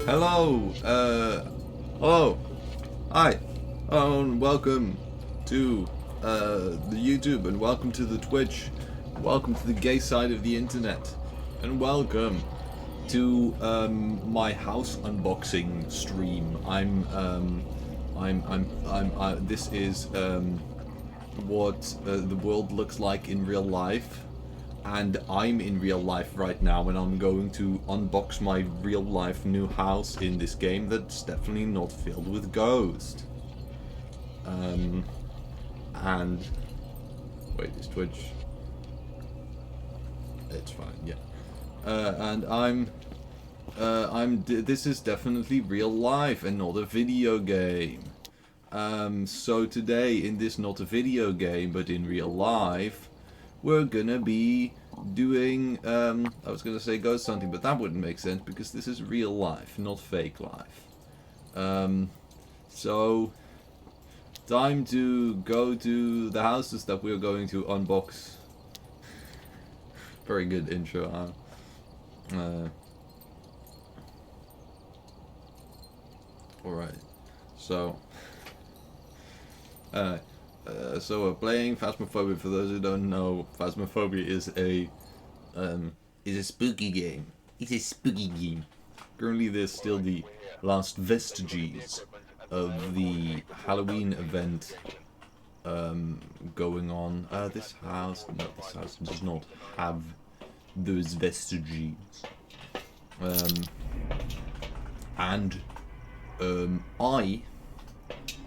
Hello, hello, hi, and welcome to, the YouTube, and welcome to the Twitch, welcome to the gay side of the internet, and welcome to, my house unboxing stream. This is, what, the world looks like in real life. And I'm in real life right now, and I'm going to unbox my real life new house in this game that's definitely not filled with ghosts. And wait, is Twitch? It's fine, yeah. This is definitely real life and not a video game. So today in this not a video game but in real life, we're gonna be doing, I was gonna say ghost hunting, but that wouldn't make sense because this is real life, not fake life. So, time to go to the houses that we're going to unbox. Very good intro, huh? Alright, so... so we're playing Phasmophobia. For those who don't know, Phasmophobia is a spooky game. It's a spooky game. Currently, there's still the last vestiges of the Halloween event going on. This house does not have those vestiges.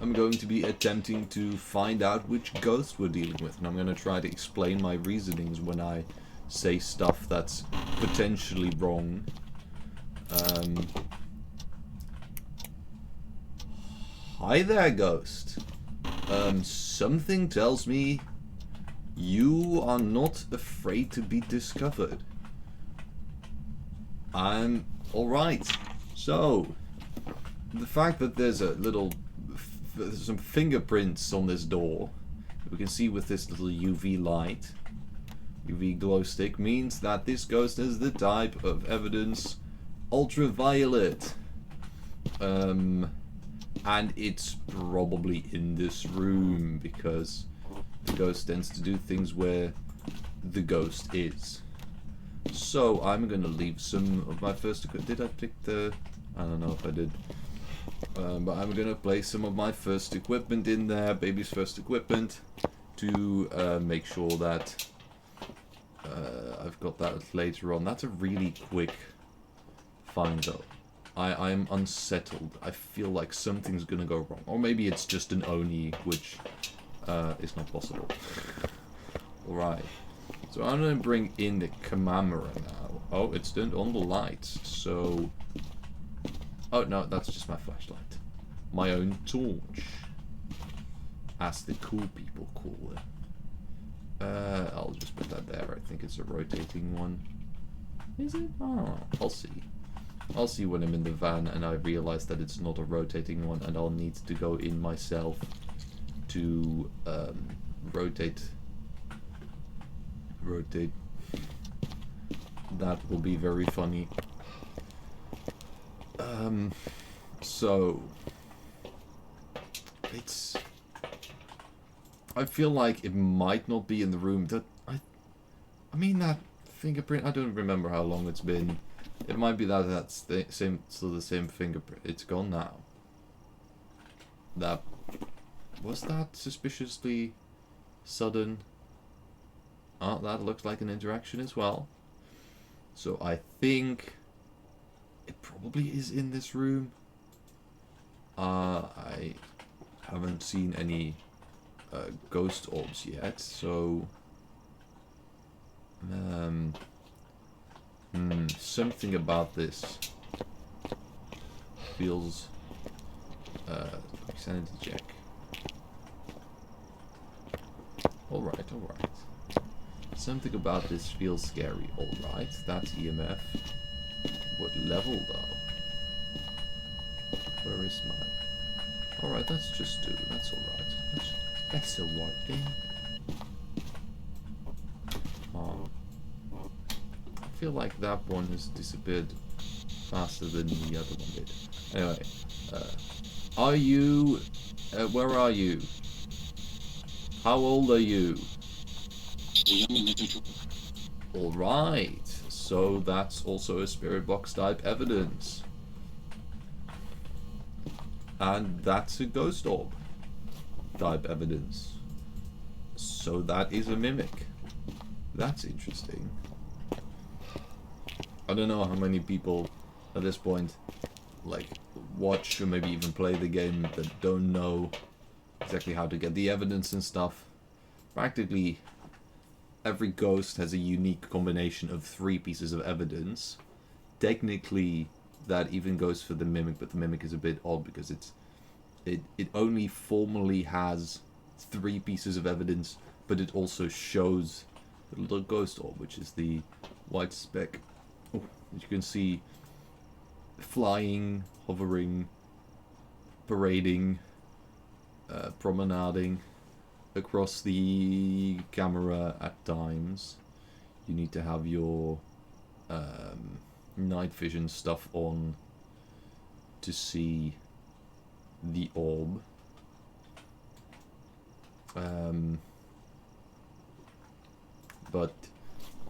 I'm going to be attempting to find out which ghost we're dealing with, and I'm going to try to explain my reasonings when I say stuff that's potentially wrong. Hi there, ghost. Something tells me you are not afraid to be discovered. I'm alright. So, the fact that there's some fingerprints on this door, we can see with this little UV light, UV glow stick, means that this ghost is the type of evidence ultraviolet. And it's probably in this room because the ghost tends to do things where the ghost is. So I'm gonna leave some of my first equipment. Did I pick the... I don't know if I did. But I'm gonna place some of my first equipment in there, baby's first equipment, to make sure that I've got that later on. That's a really quick find though. I'm unsettled. I feel like something's gonna go wrong. Or maybe it's just an Oni, which is not possible. Alright. So I'm gonna bring in the camera now. Oh, it's turned on the lights, so... Oh, no, that's just my flashlight. My own torch. As the cool people call it. I'll just put that there. I think it's a rotating one. Is it? Oh, I'll see. I'll see when I'm in the van and I realize that it's not a rotating one and I'll need to go in myself to rotate. That will be very funny. So it's... I feel like it might not be in the room. That I mean that fingerprint, I don't remember how long it's been. It might be that that's still the same fingerprint. It's gone now. Was that suspiciously sudden? Oh, that looks like an interaction as well. So I think it probably is in this room. I haven't seen any ghost orbs yet, so something about this feels sanity check. Alright. Something about this feels scary. Alright, that's EMF. What level though? Where is my... Alright, that's just 2. That's alright. That's alright then. I feel like that one has disappeared faster than the other one did. Anyway, are you... where are you? How old are you? Alright, so that's also a spirit box type evidence. And that's a ghost orb type evidence. So that is a mimic. That's interesting. I don't know how many people at this point like watch or maybe even play the game that don't know exactly how to get the evidence and stuff. Practically every ghost has a unique combination of 3 pieces of evidence. Technically that even goes for the mimic, but the mimic is a bit odd because it only formally has 3 pieces of evidence, but it also shows the little ghost orb, which is the white speck. Oh, as you can see, flying, hovering, parading, promenading across the camera at times. You need to have your night vision stuff on to see the orb. But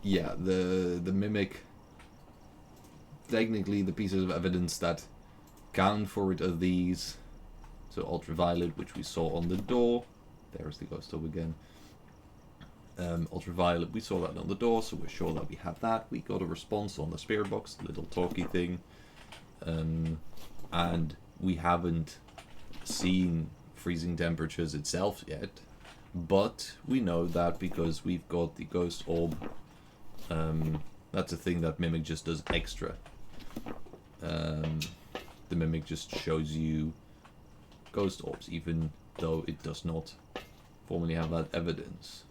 yeah, the mimic, technically the pieces of evidence that count for it are these. So ultraviolet, which we saw on the door. There's the ghost orb again. Ultraviolet, we saw that on the door, so we're sure that we have that. We got a response on the spirit box, the little talky thing. And we haven't seen freezing temperatures itself yet. But we know that because we've got the ghost orb. That's a thing that Mimic just does extra. The Mimic just shows you ghost orbs, even though it does not formally have that evidence.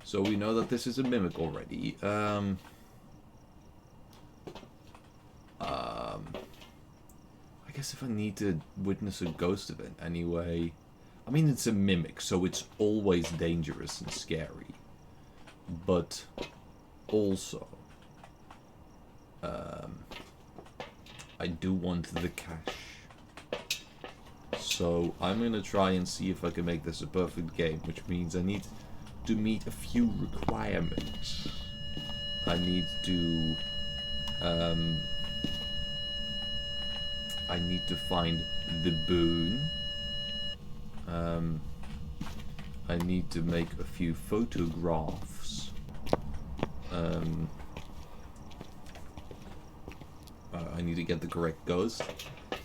So we know that this is a Mimic already. I guess if I need to witness a ghost event anyway... I mean, it's a Mimic, so it's always dangerous and scary. But also... I do want the cash. So I'm gonna try and see if I can make this a perfect game, which means I need to meet a few requirements. I need to find the boon. I need to make a few photographs. I need to get the correct ghost.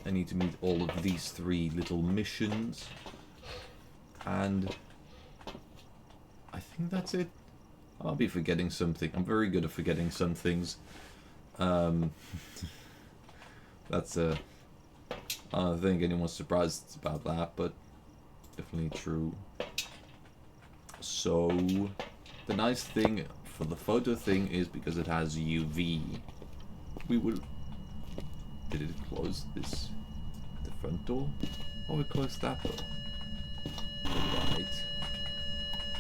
I need to meet all of these 3 little missions. And I think that's it. I'll be forgetting something. I'm very good at forgetting some things. That's I don't think anyone's surprised about that, but definitely true. So the nice thing for the photo thing is because it has UV, we will... Did it close this? The front door? Oh, it closed that door. Alright.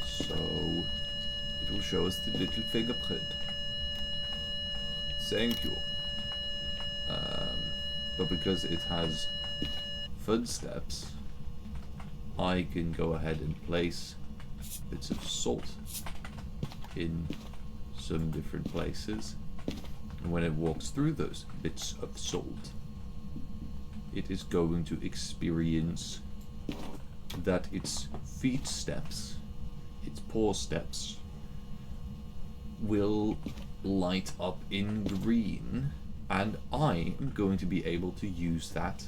So it will show us the little fingerprint. Thank you. But because it has footsteps, I can go ahead and place bits of salt in some different places. And when it walks through those bits of salt, it is going to experience that its feet steps, its paw steps, will light up in green, and I am going to be able to use that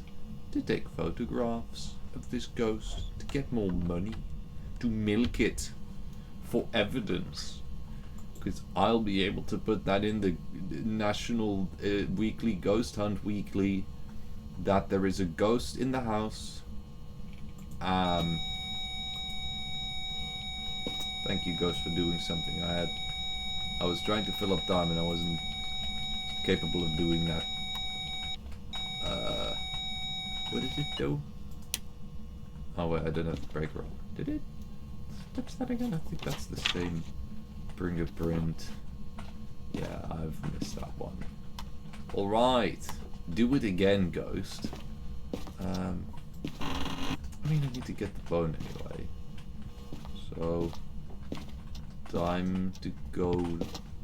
to take photographs of this ghost, to get more money, to milk it for evidence. Because I'll be able to put that in the National Weekly Ghost Hunt Weekly that there is a ghost in the house. Thank you, ghost, for doing something. I was trying to fill up time and I wasn't capable of doing that. What did it do? Oh wait, I didn't have to break roll. Did it? Touch that again? I think that's the same fingerprint. Yeah, I've missed that one. Alright. Do it again, Ghost. I mean, I need to get the bone anyway. So, time to go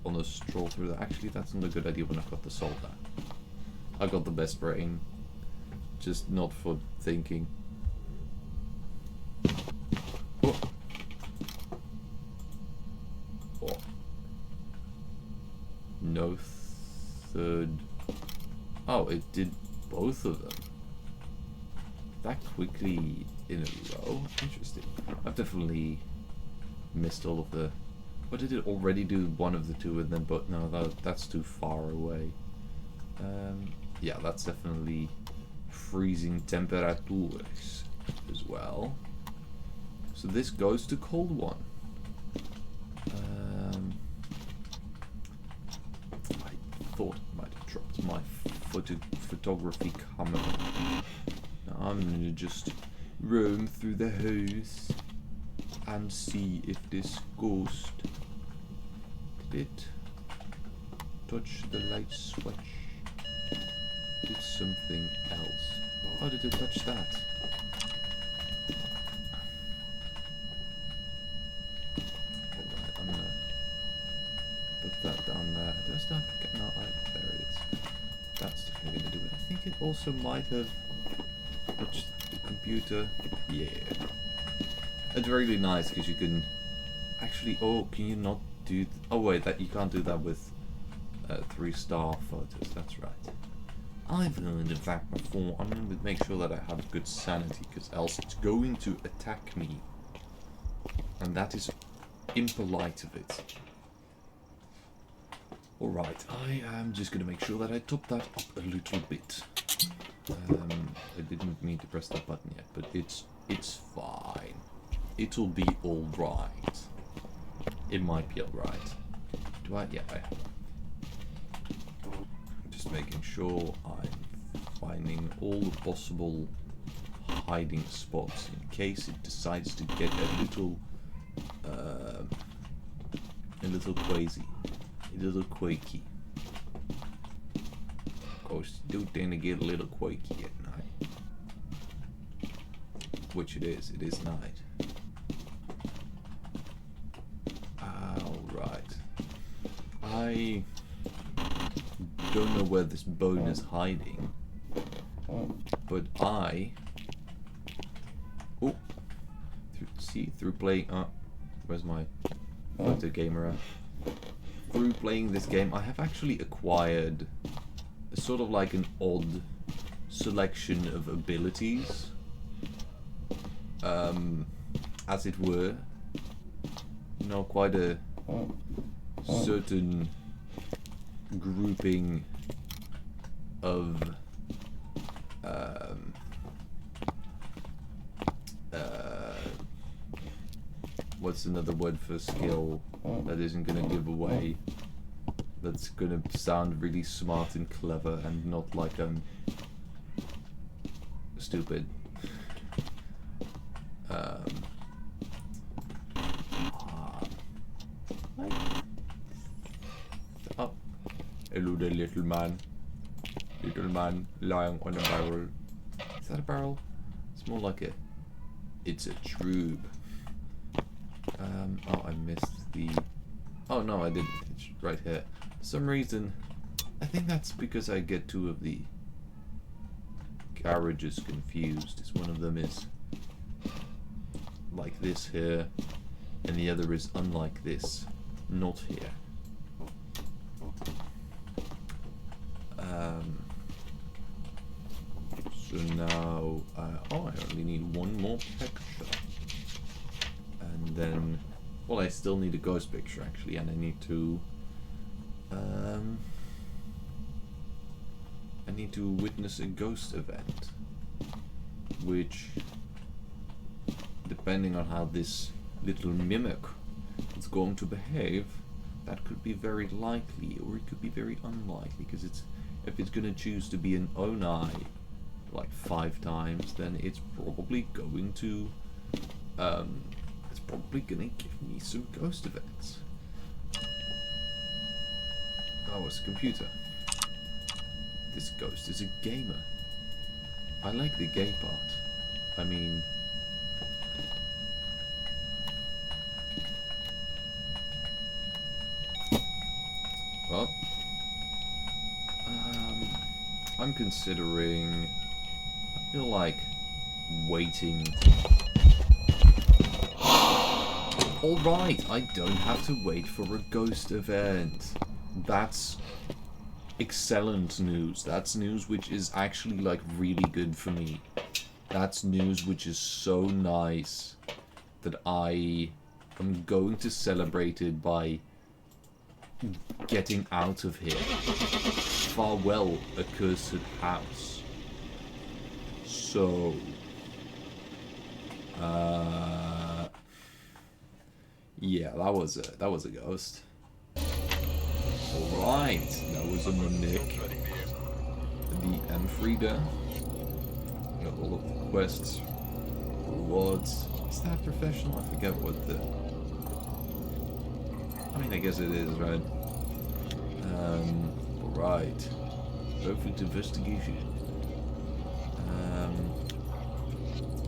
on a stroll through that. Actually, that's not a good idea when I've got the salt down. I got the best brain. Just not for thinking. Oh. Oh. No third. Oh, it did both of them. That quickly in a row? Interesting. I've definitely missed all of the... What did it already do? One of the two and then... But no, that's too far away. Yeah, that's definitely freezing temperatures as well. So this goes to cold one. I thought I might have dropped my photography camera. Now I'm gonna just roam through the house and see if this ghost did touch the light switch. Did something else. How did it touch that? Alright, I'm gonna put that down there. Do I still have to get... No, there it is. That's definitely gonna do it. I think it also might have touched the computer. Yeah. It's really nice because you can actually... Oh, can you not do... Oh wait, that you can't do that with 3-star photos. That's right. I've learned of that before. I'm going to make sure that I have good sanity, because else it's going to attack me. And that is impolite of it. Alright, I am just going to make sure that I top that up a little bit. I didn't mean to press that button yet, but it's fine. It'll be alright. It might be alright. Do I? Yeah, I have. Just making sure I'm finding all the possible hiding spots in case it decides to get a little quazy, a little quaky. Of course, do tend to get a little quaky at night, which it is. It is night. All right. I don't know where this bone is hiding, but through playing... where's my photo gamer at? Through playing this game, I have actually acquired sort of like an odd selection of abilities, as it were. You know, quite a certain grouping of what's another word for skill that isn't gonna give away, that's gonna sound really smart and clever and not like I'm stupid. Oh, hello there, little man lying on a barrel. Is that a barrel? It's more like it's a tube. Oh, I missed the... Oh no, I didn't. It's right here. For some reason, I think that's because I get two of the garages confused. It's one of them is like this here, and the other is unlike this, not here. So now, oh, I only need one more picture. And then, well, I still need a ghost picture actually, and I need to witness a ghost event, which, depending on how this little mimic is going to behave, that could be very likely, or it could be very unlikely, because if it's going to choose to be an Onai like 5 times, then it's probably going to give me some ghost events. Oh, it's a computer. this ghost is a gamer. I like the gay part. I mean... Well... I'm considering... I feel like waiting... Alright, I don't have to wait for a ghost event. That's excellent news. That's news which is actually, like, really good for me. That's news which is so nice that I am going to celebrate it by getting out of here. Farewell, accursed house. So... yeah, that was a ghost. Alright, that was a Nick. The Enfrieder. Got all of the quests. Rewards. Is that professional? I forget what the... I mean, I guess it is, right? Alright. Perfect investigation.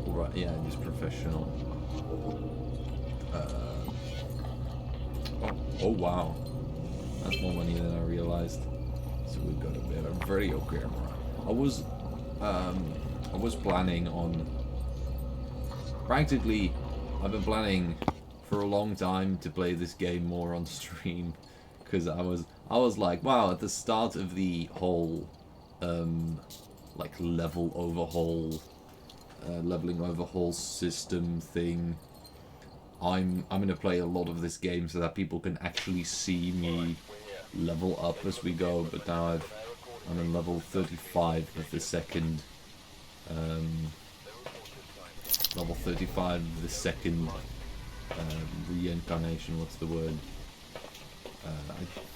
Alright, yeah, just professional. Oh wow. That's more money than I realized. So we've got a better video camera. I was planning on... Practically, I've been planning for a long time to play this game more on stream. Because I was like, wow, at the start of the whole, like, leveling overhaul system thing, I'm gonna play a lot of this game so that people can actually see me level up as we go. But now I'm in level 35 of the second, level 35 of the second reincarnation. What's the word?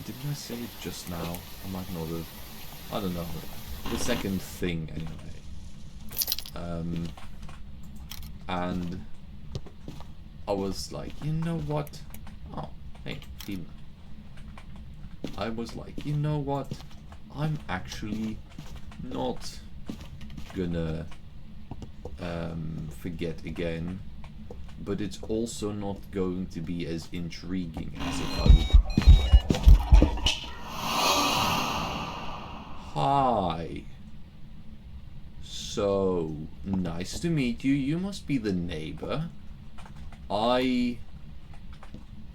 Didn't I say it just now? I might not have. I don't know. The second thing, anyway. And I was like, you know what? Oh, hey, Tima. I was like, you know what? I'm actually not gonna forget again, but it's also not going to be as intriguing as if I would. Hi. So, nice to meet you. You must be the neighbor. I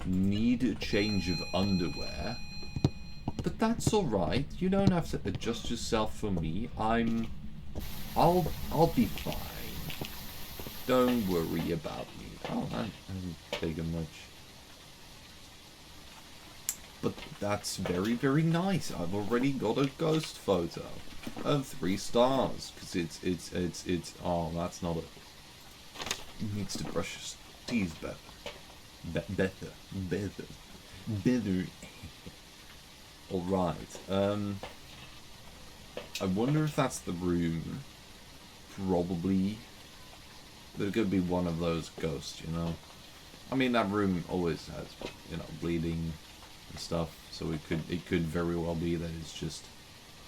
need a change of underwear. But that's alright. You don't have to adjust yourself for me. I'll be fine. Don't worry about me. Oh, I haven't taken much. But that's very, very nice. I've already got a ghost photo of 3 stars. Because it's, oh, that's not it. He needs to brush his teeth better. Better. Alright, I wonder if that's the room. Probably. There could be one of those ghosts, you know. I mean, that room always has, you know, bleeding and stuff, so it could very well be that it's just,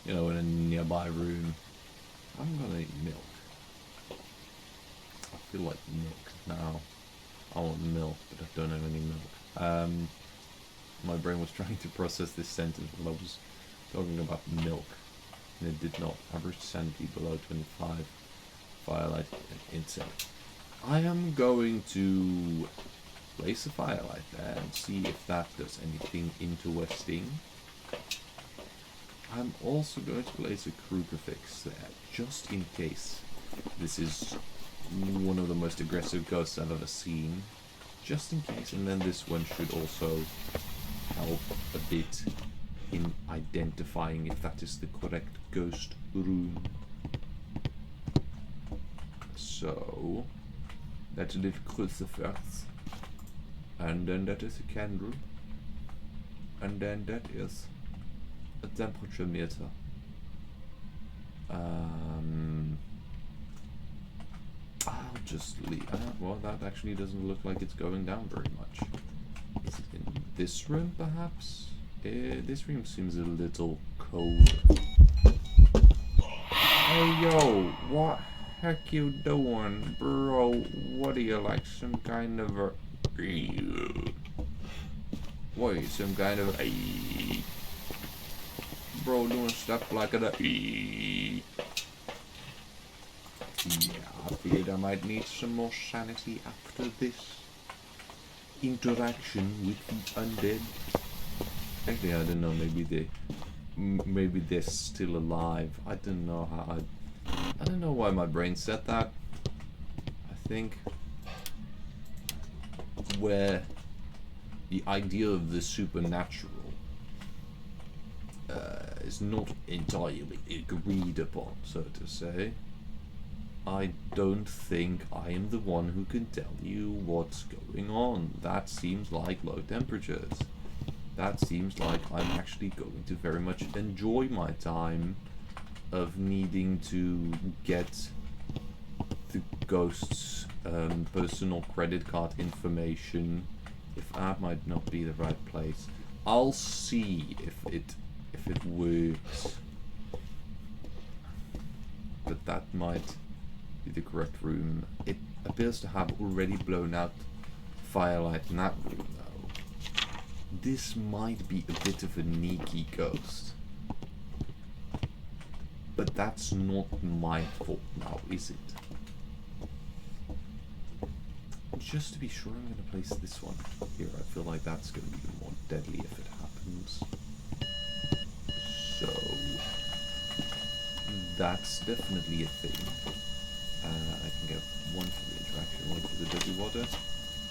you know, in a nearby room. I'm gonna eat milk. I feel like milk now. I want milk, but I don't have any milk. My brain was trying to process this sentence while I was talking about milk, and it did not. Average sanity below 25. Firelight and insect. I am going to place a firelight there and see if that does anything interesting. I'm also going to place a crucifix there, just in case. This is one of the most aggressive ghosts I've ever seen. Just in case, and then this one should also help a bit in identifying if that is the correct ghost room. So, that's a little crucifix, and then that is a candle, and then that is a temperature meter. I'll just leave. Well, that actually doesn't look like it's going down very much. Is it in this room, perhaps? This room seems a little cold. Hey yo, what heck you doing, bro? What are you, like some kind of a... What are you, some kind of a... Bro doing stuff like a... Yeah, I figured I might need some more sanity after this interaction with the undead. Actually, I don't know, maybe they're still alive. I don't know how I don't know why my brain said that. I think where the idea of the supernatural is not entirely agreed upon, so to say. I don't think I am the one who can tell you what's going on. That seems like low temperatures. That seems like I'm actually going to very much enjoy my time of needing to get the ghost's personal credit card information. If that might not be the right place, I'll see if it works. But that might be the correct room. It appears to have already blown out firelight in that room, though. This might be a bit of a sneaky ghost. But that's not my fault now, is it? Just to be sure, I'm going to place this one here. I feel like that's going to be more deadly if it happens. So, that's definitely a thing. I can get one for the interaction, one for the dirty water.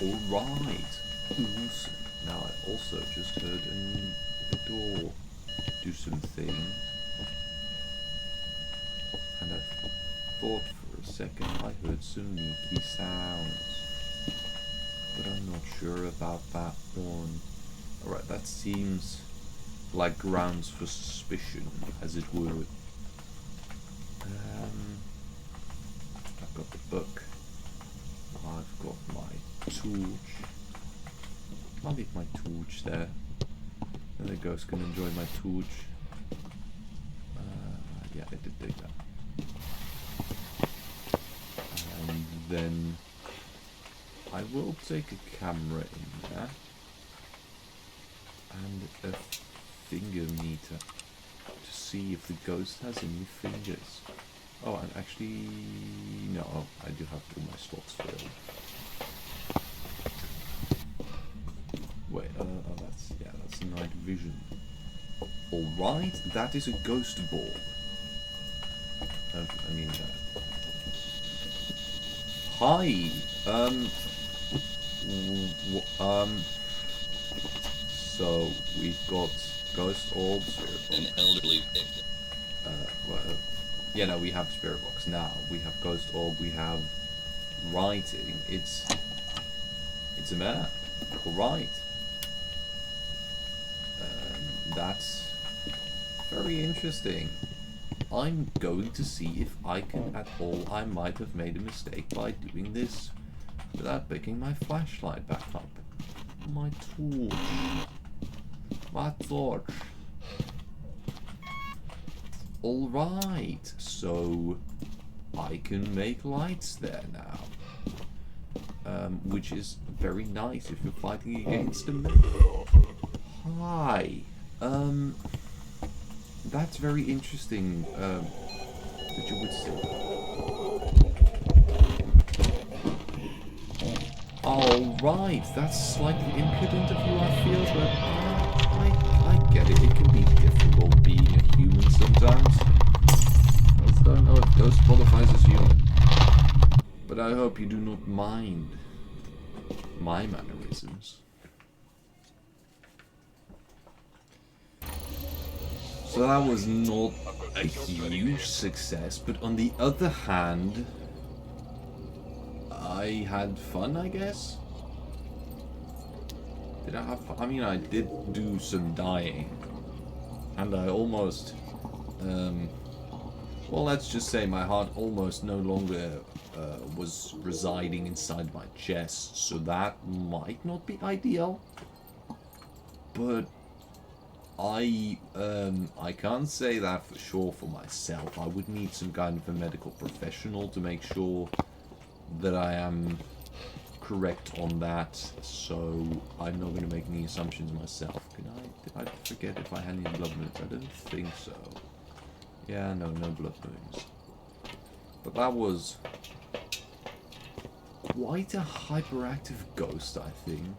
Alright. Awesome. Now I also just heard the door do something. And I thought for a second I heard some sneaky sounds. But I'm not sure about that one. Alright, that seems like grounds for suspicion, as it were. I've got the book. I've got my torch. I'll leave my torch there. And the ghost can enjoy my torch. Yeah, I did take that. And then I will take a camera in there. And a finger meter to see if the ghost has any fingers. Oh, and actually, no, I do have all my slots filled. Wait, that's night vision. Alright, that is a ghost ball. Hi, so we've got ghost orbs, elderly. Yeah, no, we have spirit box now. We have ghost orb. We have writing. It's a map. All right. That's very interesting. I'm going to see if I can at all. I might have made a mistake by doing this without picking my flashlight back up. My torch. My torch. Alright, so I can make lights there now. Which is very nice if you're fighting against a metal. Hi. That's very interesting, that you would say. Alright, that's slightly impudent of you, I feel, but I get it. It can be difficult being a human sometimes. I also don't know if ghost qualifies as human. But I hope you do not mind my mannerisms. So that was not a huge success, but on the other hand, I had fun, I guess? Did I have fun? I mean, I did do some dying. And I almost, well, let's just say my heart almost no longer was residing inside my chest, so that might not be ideal. But I can't say that for sure for myself. I would need some kind of a medical professional to make sure that I am correct on that. So I'm not going to make any assumptions myself. Did I forget if I had any blood moons? I don't think so. Yeah, no blood moons. But that was quite a hyperactive ghost, I think.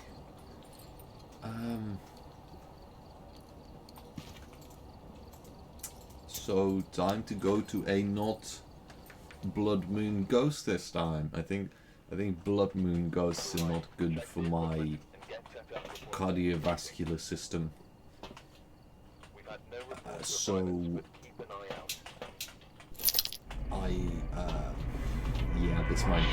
So time to go to a not blood moon ghost this time. I think blood moon ghosts are not good for my cardiovascular system. Yeah, this might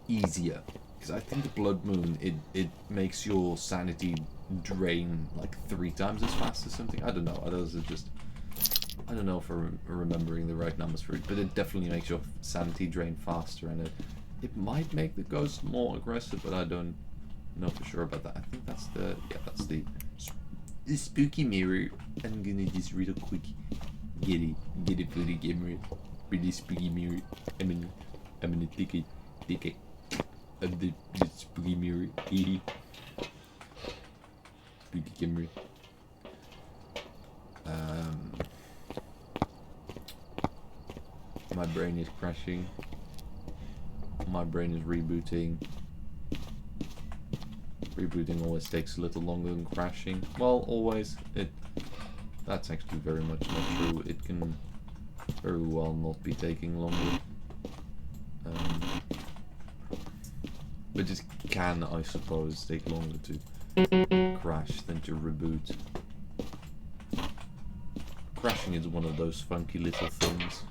be easier. Because I think the blood moon, it makes your sanity drain like 3 times as fast or something. I don't know. Those are just... I don't know if I'm remembering the right numbers for it, but it definitely makes your sanity drain faster, and it might make the ghost more aggressive, but I don't know for sure about that. I think that's the... yeah, that's the spooky mirror. I'm gonna just real quick get it for the camera. Really spooky mirror. I'm gonna take it of the spooky mirror. Spooky camera. My brain is crashing. My brain is rebooting. Rebooting always takes a little longer than crashing. Well, always. That's actually very much not true. It can very well not be taking longer. But it can, I suppose, take longer to crash than to reboot. Crashing is one of those funky little things.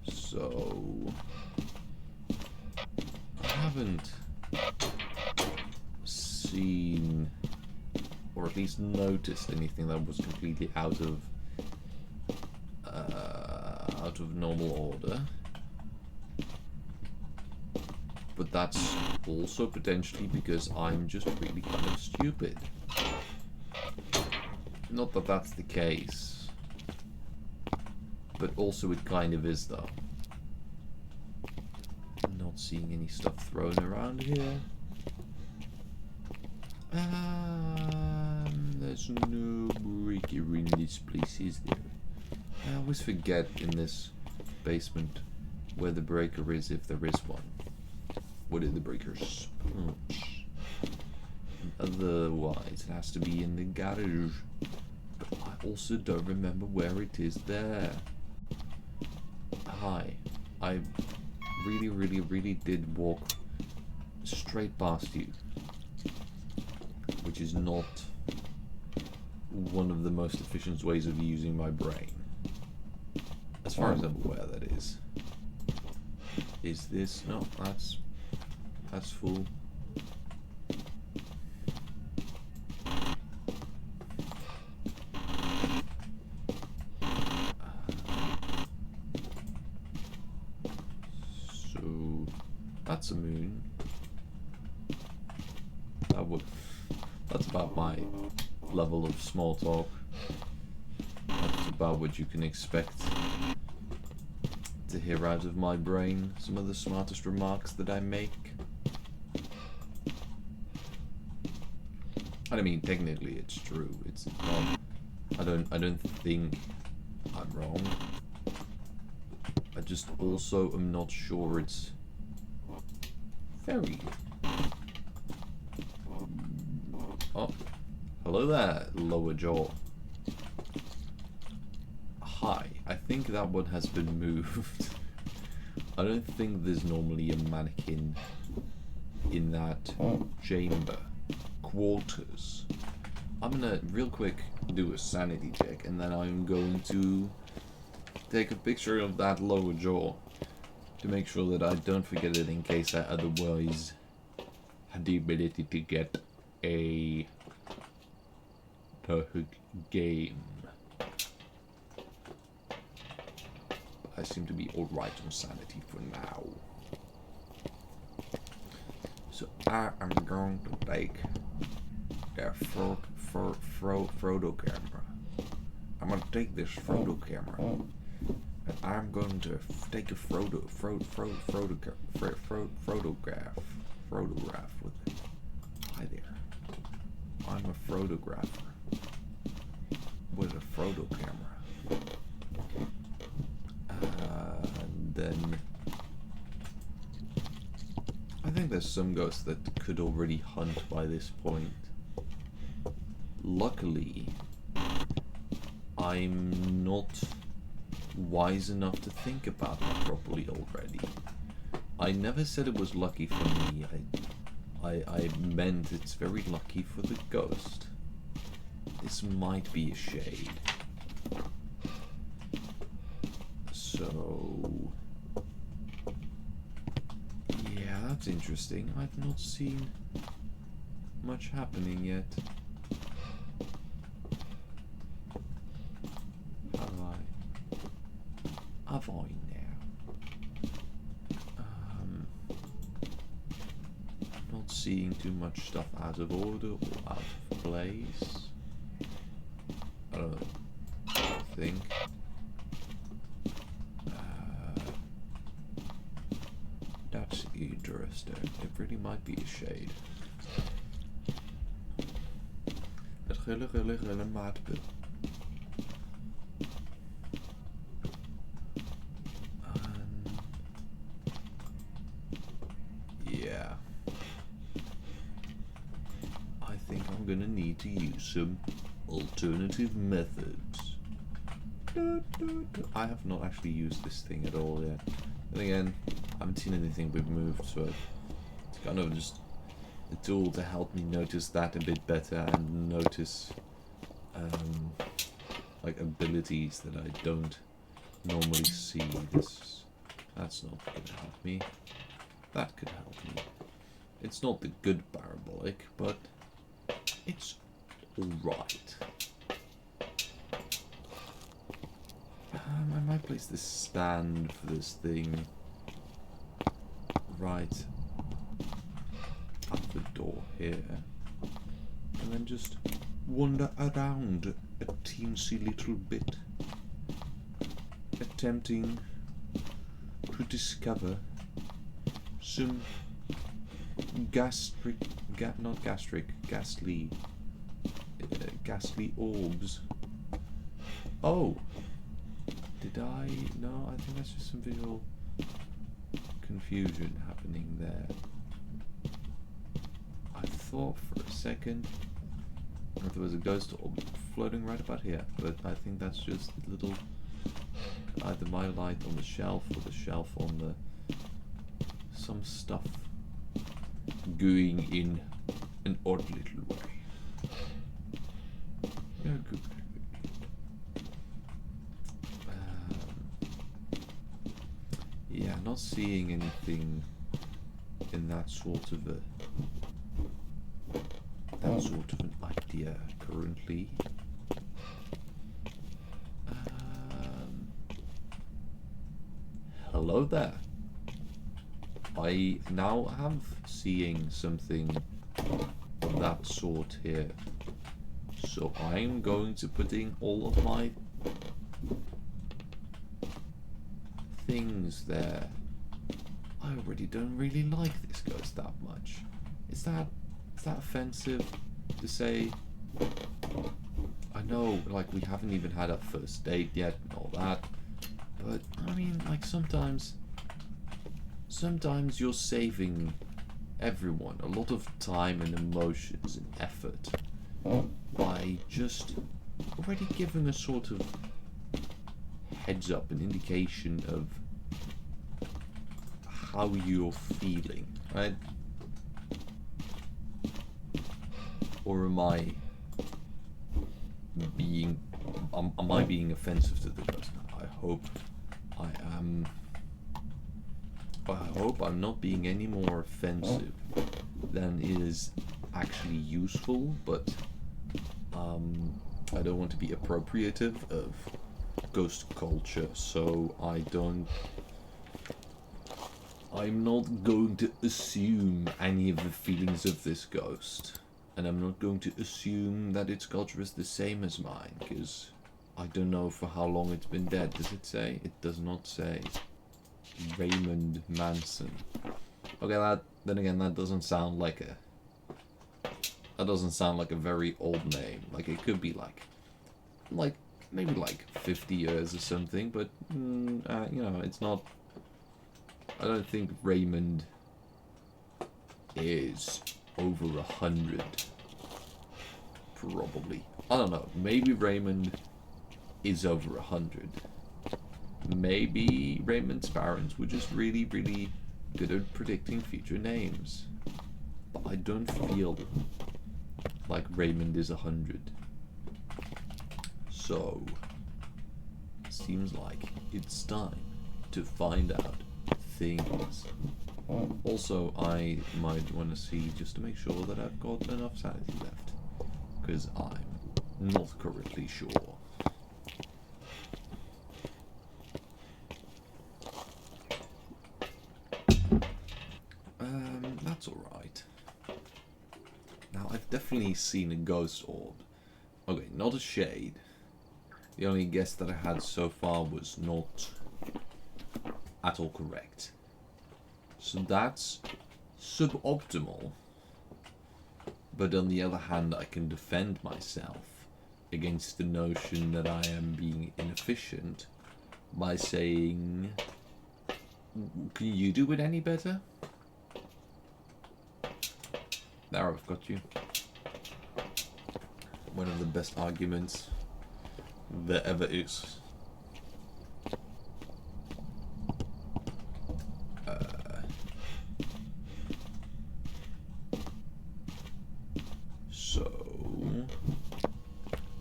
So I haven't seen, or at least noticed, anything that was completely out of normal order. But that's also potentially because I'm just really kind of stupid. Not that that's the case, but also it kind of is, though. I'm not seeing any stuff thrown around here. There's no breaker in this place, is there? I always forget in this basement where the breaker is, if there is one. What are the breakers? Otherwise, it has to be in the garage. But I also don't remember where it is there. Hi. I really did walk straight past you. Which is not one of the most efficient ways of using my brain. As far as I'm aware, that is. Is this? No, that's full. So that's a moon. That's about my level of small talk. That's about what you can expect to hear out of my brain. Some of the smartest remarks that I make. I mean, technically it's true. It's not. I don't think I'm wrong. I just also am not sure it's very. Oh, hello there, lower jaw. Hi, I think that one has been moved. I don't think there's normally a mannequin in that chamber. Quarters. I'm gonna real quick do a sanity check, and then I'm going to take a picture of that lower jaw to make sure that I don't forget it in case I otherwise had the ability to get a perfect game. I seem to be alright on sanity for now. So I am going to take Yeah, Frodo camera. I'm gonna take this Frodo camera, and I'm going to take a Frodograph with it. Hi there. I'm a Frodographer with a Frodo camera. And then I think there's some ghosts that could already hunt by this point. Luckily, I'm not wise enough to think about that properly already. I never said it was lucky for me. I meant it's very lucky for the ghost. This might be a shade. So... yeah, that's interesting. I've not seen much happening yet. Have I now? Not seeing too much stuff out of order or out of place. I don't know. I think. That's interesting. It really might be a shade. Het gulle maatpunt. Yeah. I think I'm gonna need to use some alternative methods. I have not actually used this thing at all yet. And again, I haven't seen anything removed, so it's kind of just a tool to help me notice that a bit better and notice like abilities that I don't normally see. That's not gonna help me. That could help me. It's not the good parabolic, but it's alright. I might place this stand for this thing right at the door here, and then just wander around a teensy little bit, attempting to discover some ghastly orbs. Oh! Did I? No, I think that's just some visual confusion happening there. I thought for a second that there was a ghost orb floating right about here, but I think that's just a little, either my light on the shelf or the shelf on the, some stuff going in an odd little way. Yeah, good. Yeah, not seeing anything in that sort of an idea currently. Hello there. I now am seeing something of that sort here. So I'm going to put in all of my things there. I already don't really like this ghost that much. Is that offensive to say? I know, like, we haven't even had a first date yet and all that, but I mean, like, sometimes you're saving everyone a lot of time and emotions and effort by just already giving a sort of heads up, an indication of how you're feeling, right? Or am I being offensive to the ghost? I hope I am. I hope I'm not being any more offensive than is actually useful, but I don't want to be appropriative of ghost culture, so I'm not going to assume any of the feelings of this ghost. And I'm not going to assume that its culture is the same as mine, because I don't know for how long it's been dead. Does it say? It does not say. Raymond Manson. Okay, then again, that doesn't sound like a... That doesn't sound like a very old name. Like, it could be like maybe like 50 years or something, but, you know, it's not... I don't think Raymond is over 100. Probably. I don't know. Maybe Raymond is over 100. Maybe Raymond's parents were just really, really good at predicting future names. But I don't feel like Raymond is 100. So, seems like it's time to find out things. Also, I might want to see just to make sure that I've got enough sanity left, because I'm not currently sure. That's alright. Now, I've definitely seen a ghost orb. Okay, not a shade. The only guess that I had so far was not at all correct. So that's suboptimal. But on the other hand, I can defend myself against the notion that I am being inefficient by saying, can you do it any better? There, I've got you. One of the best arguments there ever is. So,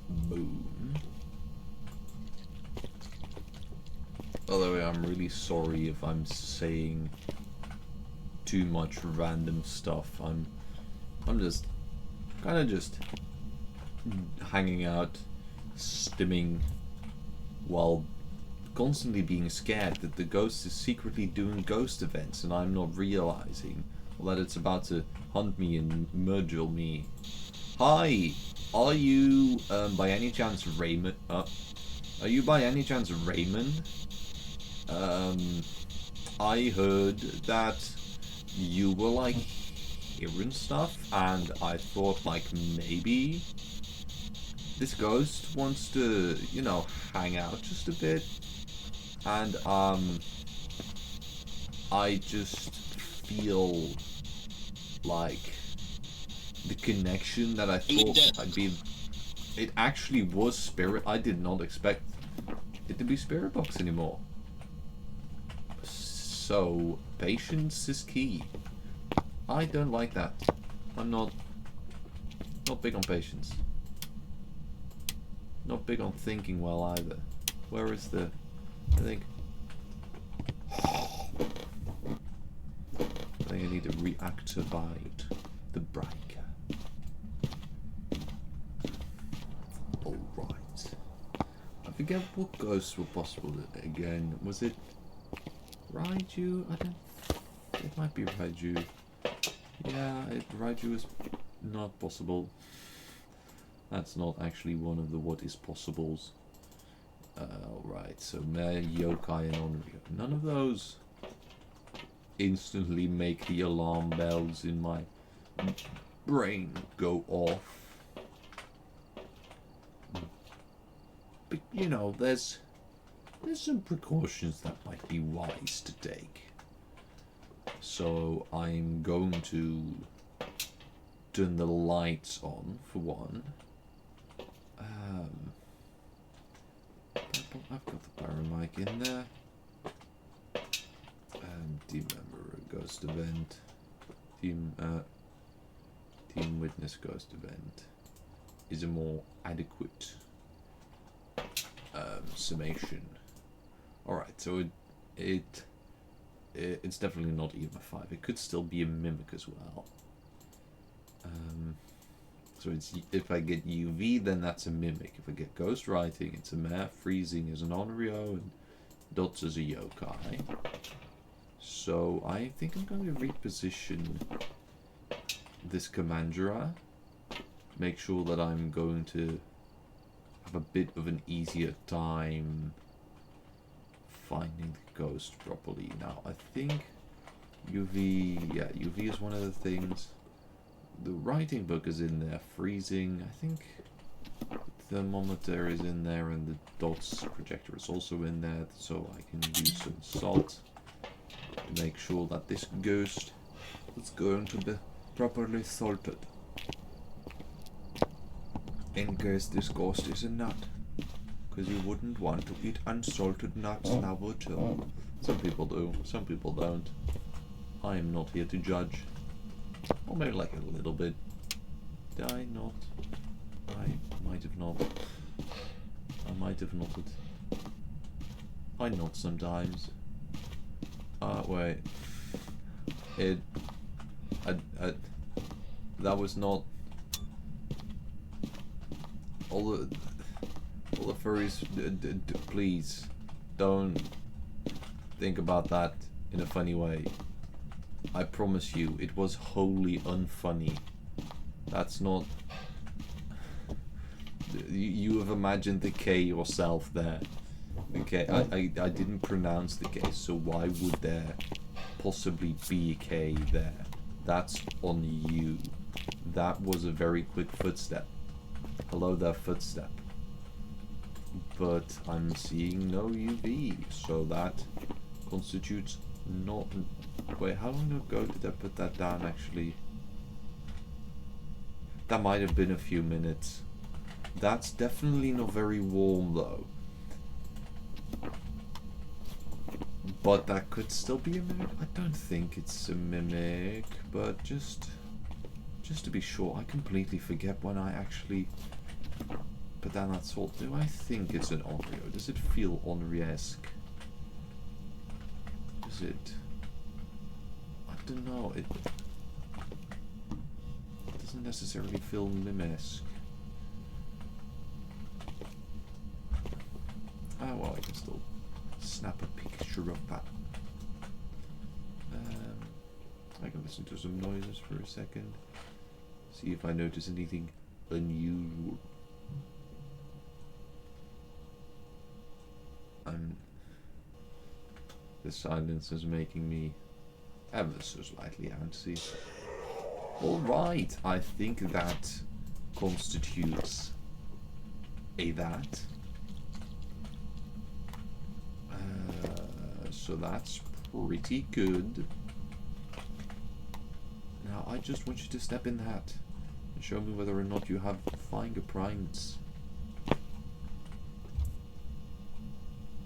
boom. By the way, I'm really sorry if I'm saying too much random stuff. I'm just kind of just hanging out, stimming, while constantly being scared that the ghost is secretly doing ghost events and I'm not realizing, or that it's about to hunt me and murder me. Hi, are you by any chance Raymond? Are you by any chance Raymond? I heard that you were like hearing stuff, and I thought like maybe this ghost wants to, you know, hang out just a bit, and I just feel like the connection that I thought I'd be, it actually was spirit. I did not expect it to be spirit box anymore. So patience is key. I don't like that. I'm not big on patience. Not big on thinking well either. Where is the... I think I need to reactivate the breaker. Alright. I forget what ghosts were possible again. Was it Raiju? I don't... It might be Raiju. Yeah, Raiju is not possible. That's not actually one of the what is possibles. Alright, so Mare, Yokai, and Onryo. None of those instantly make the alarm bells in my brain go off. But, you know, there's some precautions that might be wise to take. So I'm going to turn the lights on for one. I've got the paramic in there. And team member ghost event. Team witness ghost event is a more adequate summation. Alright, so it's definitely not EMF5. It could still be a mimic as well. So it's, if I get UV, then that's a mimic. If I get ghost writing, it's a mare. Freezing is an Onryo, and dots is a yokai. So I think I'm going to reposition this Commandera make sure that I'm going to have a bit of an easier time finding the ghost properly. Now, I think UV, yeah, UV is one of the things. The writing book is in there, freezing. I think the thermometer is in there, and the dots projector is also in there, so I can use some salt to make sure that this ghost is going to be properly salted. In case this ghost is a nut, because you wouldn't want to eat unsalted nuts now, would you? Some people do, some people don't. I am not here to judge. Or maybe like a little bit. Did I not? I might have not. I might have nodded. I nod sometimes. Wait. That was not... All the furries, please, don't think about that in a funny way. I promise you, it was wholly unfunny. That's not... You have imagined the K yourself there. The K, I didn't pronounce the K, so why would there possibly be a K there? That's on you. That was a very quick footstep. Hello there, footstep. But I'm seeing no UV, so that constitutes not... Wait, how long ago did I put that down, actually? That might have been a few minutes. That's definitely not very warm, though. But that could still be a mimic. I don't think it's a mimic, but just to be sure, I completely forget when I actually put down that salt. Do I think it's an Onryo? Does it feel Onryo-esque? Is it? I don't know. It doesn't necessarily feel mimesque. Oh well, I can still snap a picture of that. I can listen to some noises for a second. See if I notice anything unusual. The silence is making me ever so slightly antsy. Alright, I think that constitutes a that. So that's pretty good. Now I just want you to step in that and show me whether or not you have fingerprints.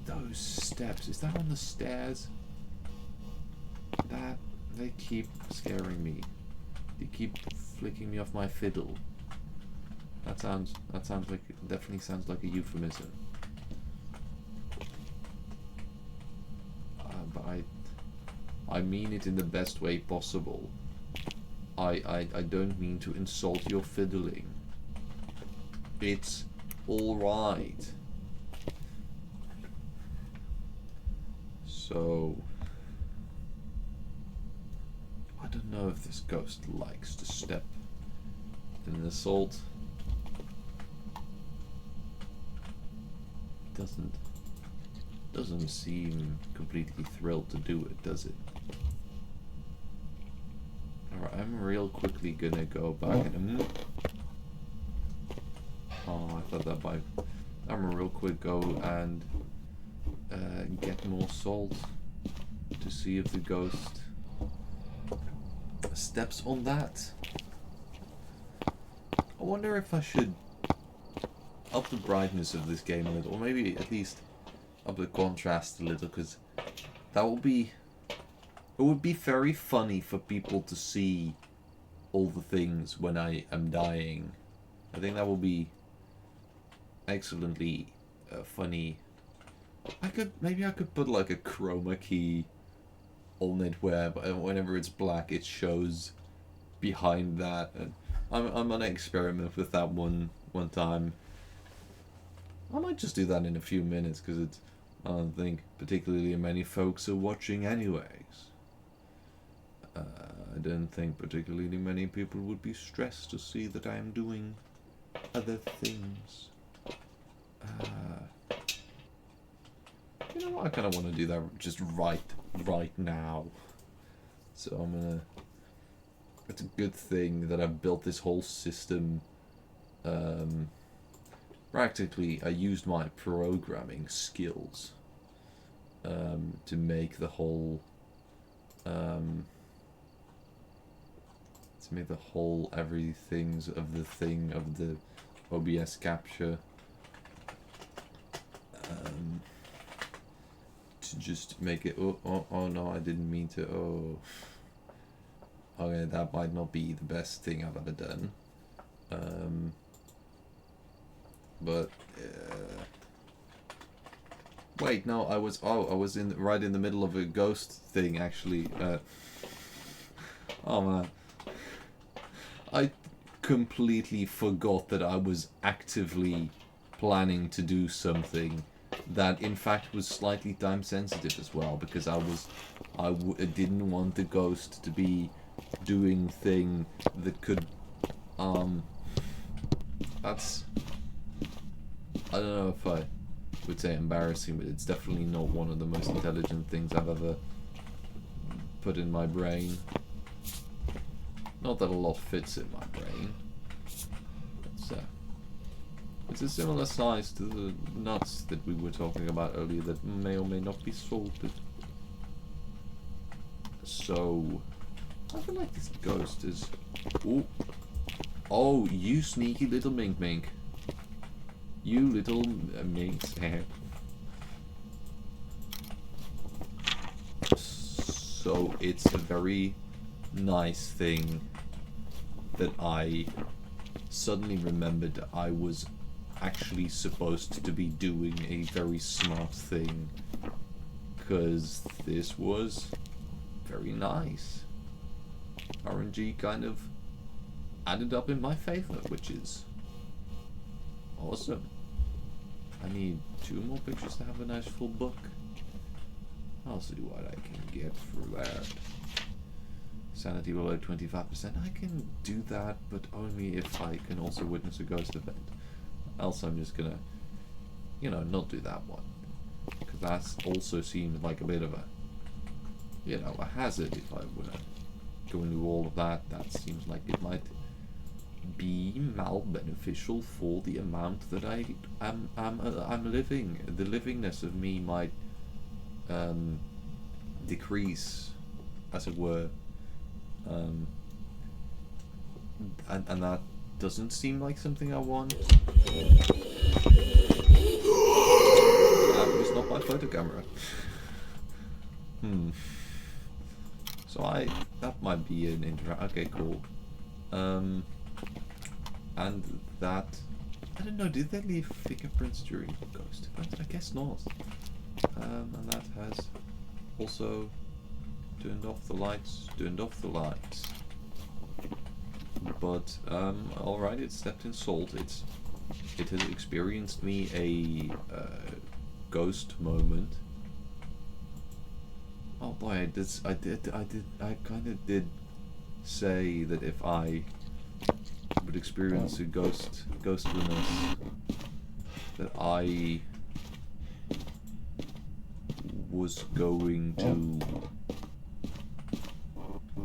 Those steps, is that on the stairs? That, they keep scaring me. They keep flicking me off my fiddle. That sounds like, definitely sounds like a euphemism. But I mean it in the best way possible. I don't mean to insult your fiddling. It's alright. So, I don't know if this ghost likes to step in the salt. Doesn't seem completely thrilled to do it, does it? Alright, I'm real quickly gonna go back and... Oh, I thought that might... I'm gonna real quick go and get more salt to see if the ghost steps on that. I wonder if I should up the brightness of this game a little, or maybe at least up the contrast a little, because that will be... It would be very funny for people to see all the things when I am dying. I think that will be excellently funny. Maybe I could put like a chroma key on it where whenever it's black it shows behind that. And I'm gonna experiment with that one time. I might just do that in a few minutes because it's... I don't think particularly many folks are watching anyways. I don't think particularly many people would be stressed to see that I am doing other things. You know what? I kind of want to do that just right now. So I'm gonna. It's a good thing that I've built this whole system. Practically, I used my programming skills to make the whole. To make the whole everything's of the thing of the OBS capture. To just make it. Oh no! I didn't mean to. Oh. Okay, that might not be the best thing I've ever done. But wait, no, I was right in the middle of a ghost thing actually. Oh man, I completely forgot that I was actively planning to do something that in fact was slightly time sensitive as well, because I didn't want the ghost to be doing thing that could that's, I don't know if I would say embarrassing, but it's definitely not one of the most intelligent things I've ever put in my brain. Not that a lot fits in my brain. It's a similar size to the nuts that we were talking about earlier that may or may not be salted. So, I feel like this ghost is... Ooh. Oh, you sneaky little mink mink. You little minx. So, it's a very nice thing that I suddenly remembered that I was actually supposed to be doing a very smart thing, because this was very nice. RNG kind of added up in my favor, which is awesome. I need 2 more pictures to have a nice full book. I'll see what I can get through that. Sanity below 25%. I can do that, but only if I can also witness a ghost event. Else I'm just gonna, you know, not do that one. Because that also seems like a bit of a, you know, a hazard if I were to go into all of that. That seems like it might be mal-beneficial for the amount that I'm living. The livingness of me might decrease, as it were. And that doesn't seem like something I want. That was not my photo camera. So that might be an okay, cool. And that, I don't know, did they leave fingerprints during ghost events? I guess not. And that has also turned off the lights. But alright, it's stepped in salt. It has experienced me a ghost moment. Oh boy, I kind of did say that if I would experience a ghostliness, that I was going to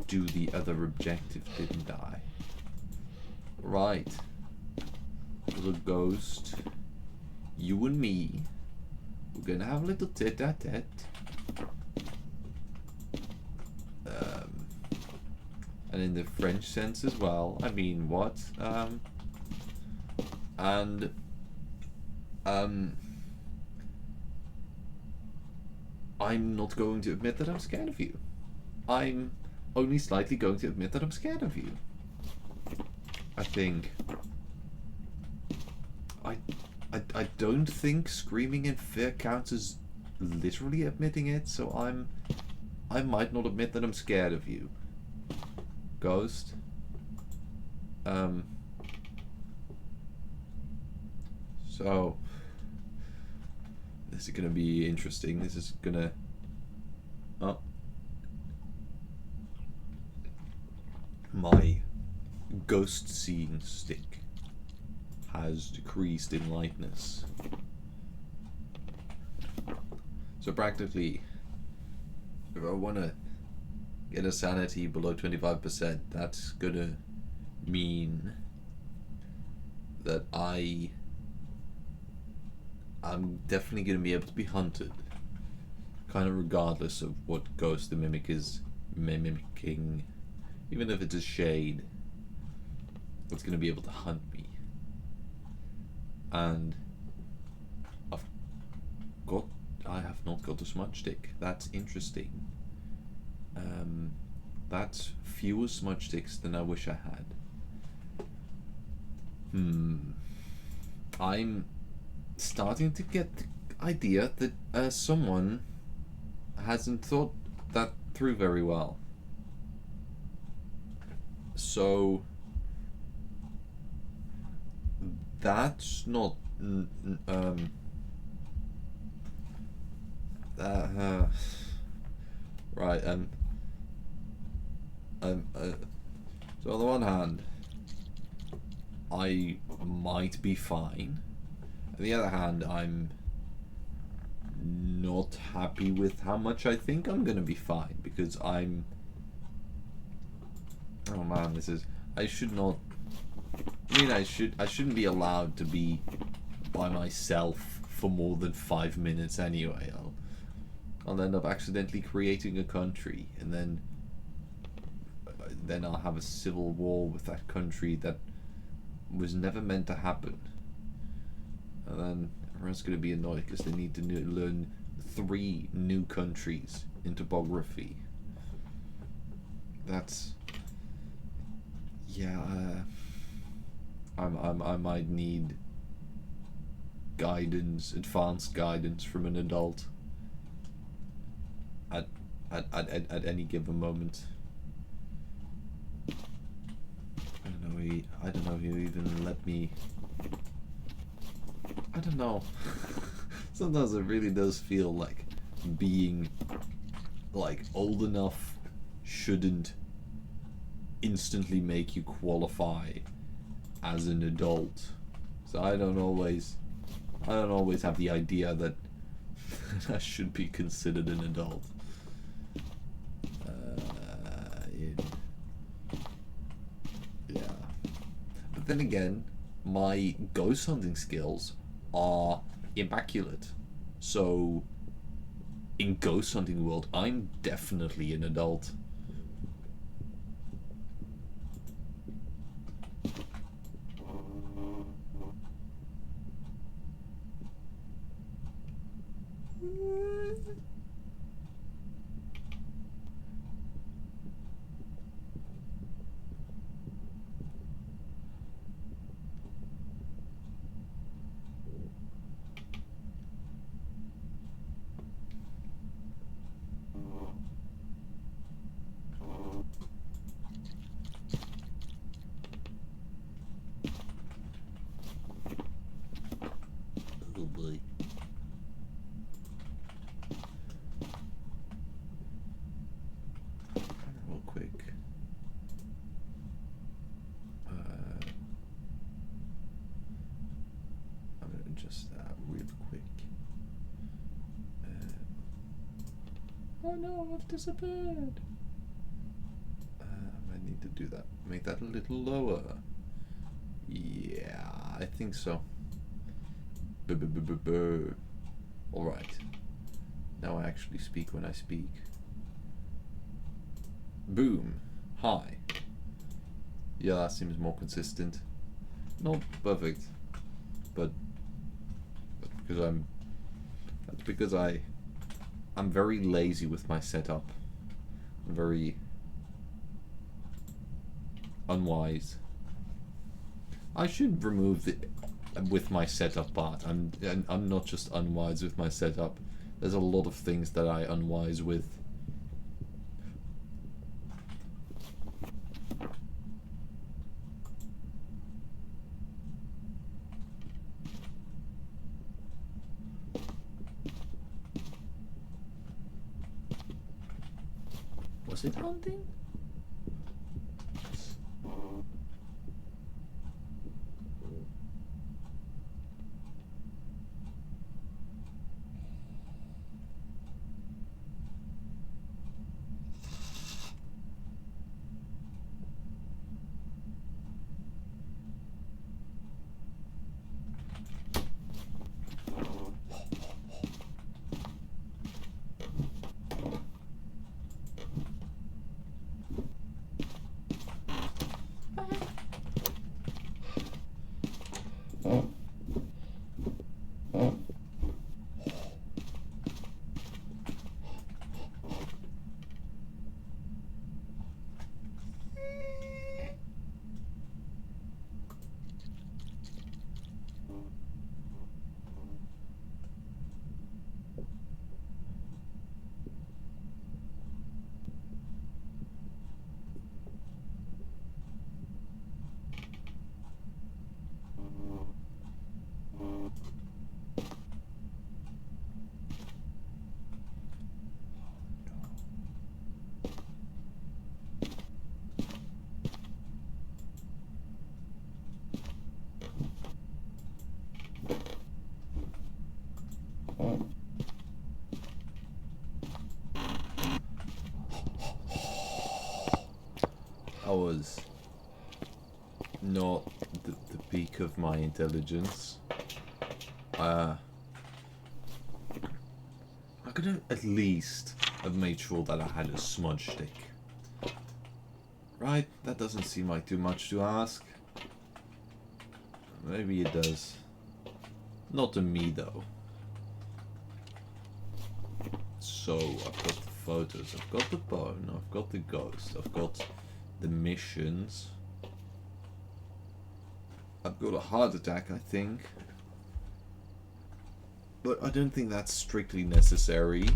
do the other objective, didn't I? Right. The ghost, you and me, we're gonna have a little tete-a-tete. And in the French sense as well. I mean, what? I'm not going to admit that I'm scared of you. I'm only slightly going to admit that I'm scared of you. I think. I don't think screaming in fear counts as literally admitting it, so I might not admit that I'm scared of you. Ghost. So this is gonna be interesting. This is gonna my ghost seeing stick has decreased in lightness. So practically, if I want to get a sanity below 25%, that's gonna mean that I'm definitely gonna be able to be hunted, kind of regardless of what ghost the mimic is mimicking. Even if it's a shade, it's gonna be able to hunt me. And I have not got a smudge stick. That's interesting. That's fewer smudge sticks than I wish I had. I'm starting to get the idea that someone hasn't thought that through very well. So that's not right. So on the one hand, I might be fine. On the other hand, I'm not happy with how much I think I'm gonna be fine, because I'm... Oh man, this is... I should not... I mean, I shouldn't be allowed to be by myself for more than 5 minutes anyway. I'll end up accidentally creating a country, and then I'll have a civil war with that country that was never meant to happen. And then everyone's going to be annoyed because they need to learn 3 new countries in topography. That's... Yeah, I might need guidance, advanced guidance from an adult at any given moment. I don't know if you even let me... I don't know. Sometimes it really does feel like being like old enough shouldn't instantly make you qualify as an adult. So I don't always have the idea that I should be considered an adult. Yeah. But then again, my ghost hunting skills are immaculate. So in ghost hunting world, I'm definitely an adult. Oh boy. Real quick. I'm gonna adjust that real quick. Oh no, I've disappeared. I might need to do that. Make that a little lower. Yeah, I think so. Alright. Now I actually speak when I speak. Boom. Hi. Yeah, that seems more consistent. Not perfect. But that's because I'm very lazy with my setup. I'm very unwise. I should remove the with my setup part. I'm not just unwise with my setup. There's a lot of things that I unwise with. Was it hunting? was not the peak of my intelligence. I could have at least have made sure that I had a smudge stick. Right? That doesn't seem like too much to ask. Maybe it does. Not to me, though. So, I've got the photos, I've got the bone, I've got the ghost, I've got the missions. I've got a heart attack, I think. But I don't think that's strictly necessary.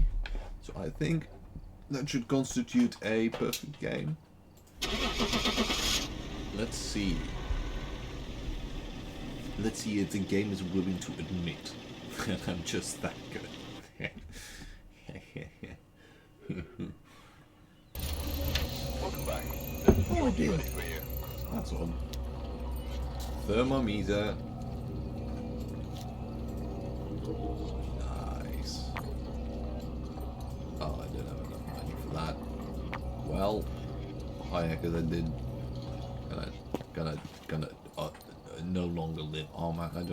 So I think that should constitute a perfect game. Let's see. Let's see if the game is willing to admit that I'm just that good. Welcome back. Oh dear. That's on. Thermometer. Nice. Oh, I don't have enough money for that. Well, I guess I did. Gonna no longer live. Oh man, I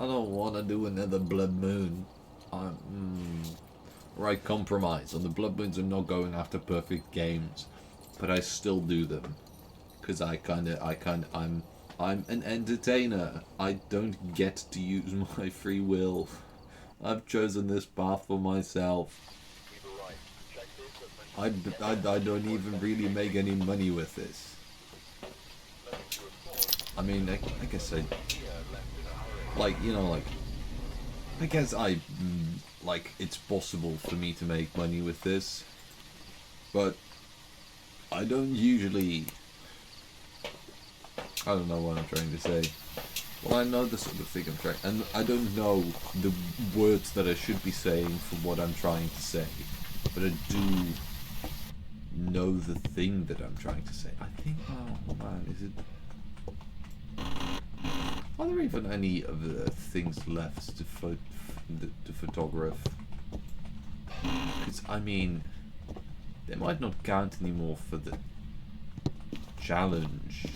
don't want to do another blood moon. Right, compromise. On the blood moons, I'm not going after perfect games, but I still do them because I'm an entertainer. I don't get to use my free will. I've chosen this path for myself. I don't even really make any money with this. I mean, I guess I guess it's possible for me to make money with this, but I don't usually. I don't know what I'm trying to say. Well, I know the sort of thing I'm trying, and I don't know the words that I should be saying for what I'm trying to say, but I do know the thing that I'm trying to say. I think, oh man, is it... Are there even any of the things left to photograph? Because, I mean, they might not count anymore for the challenge.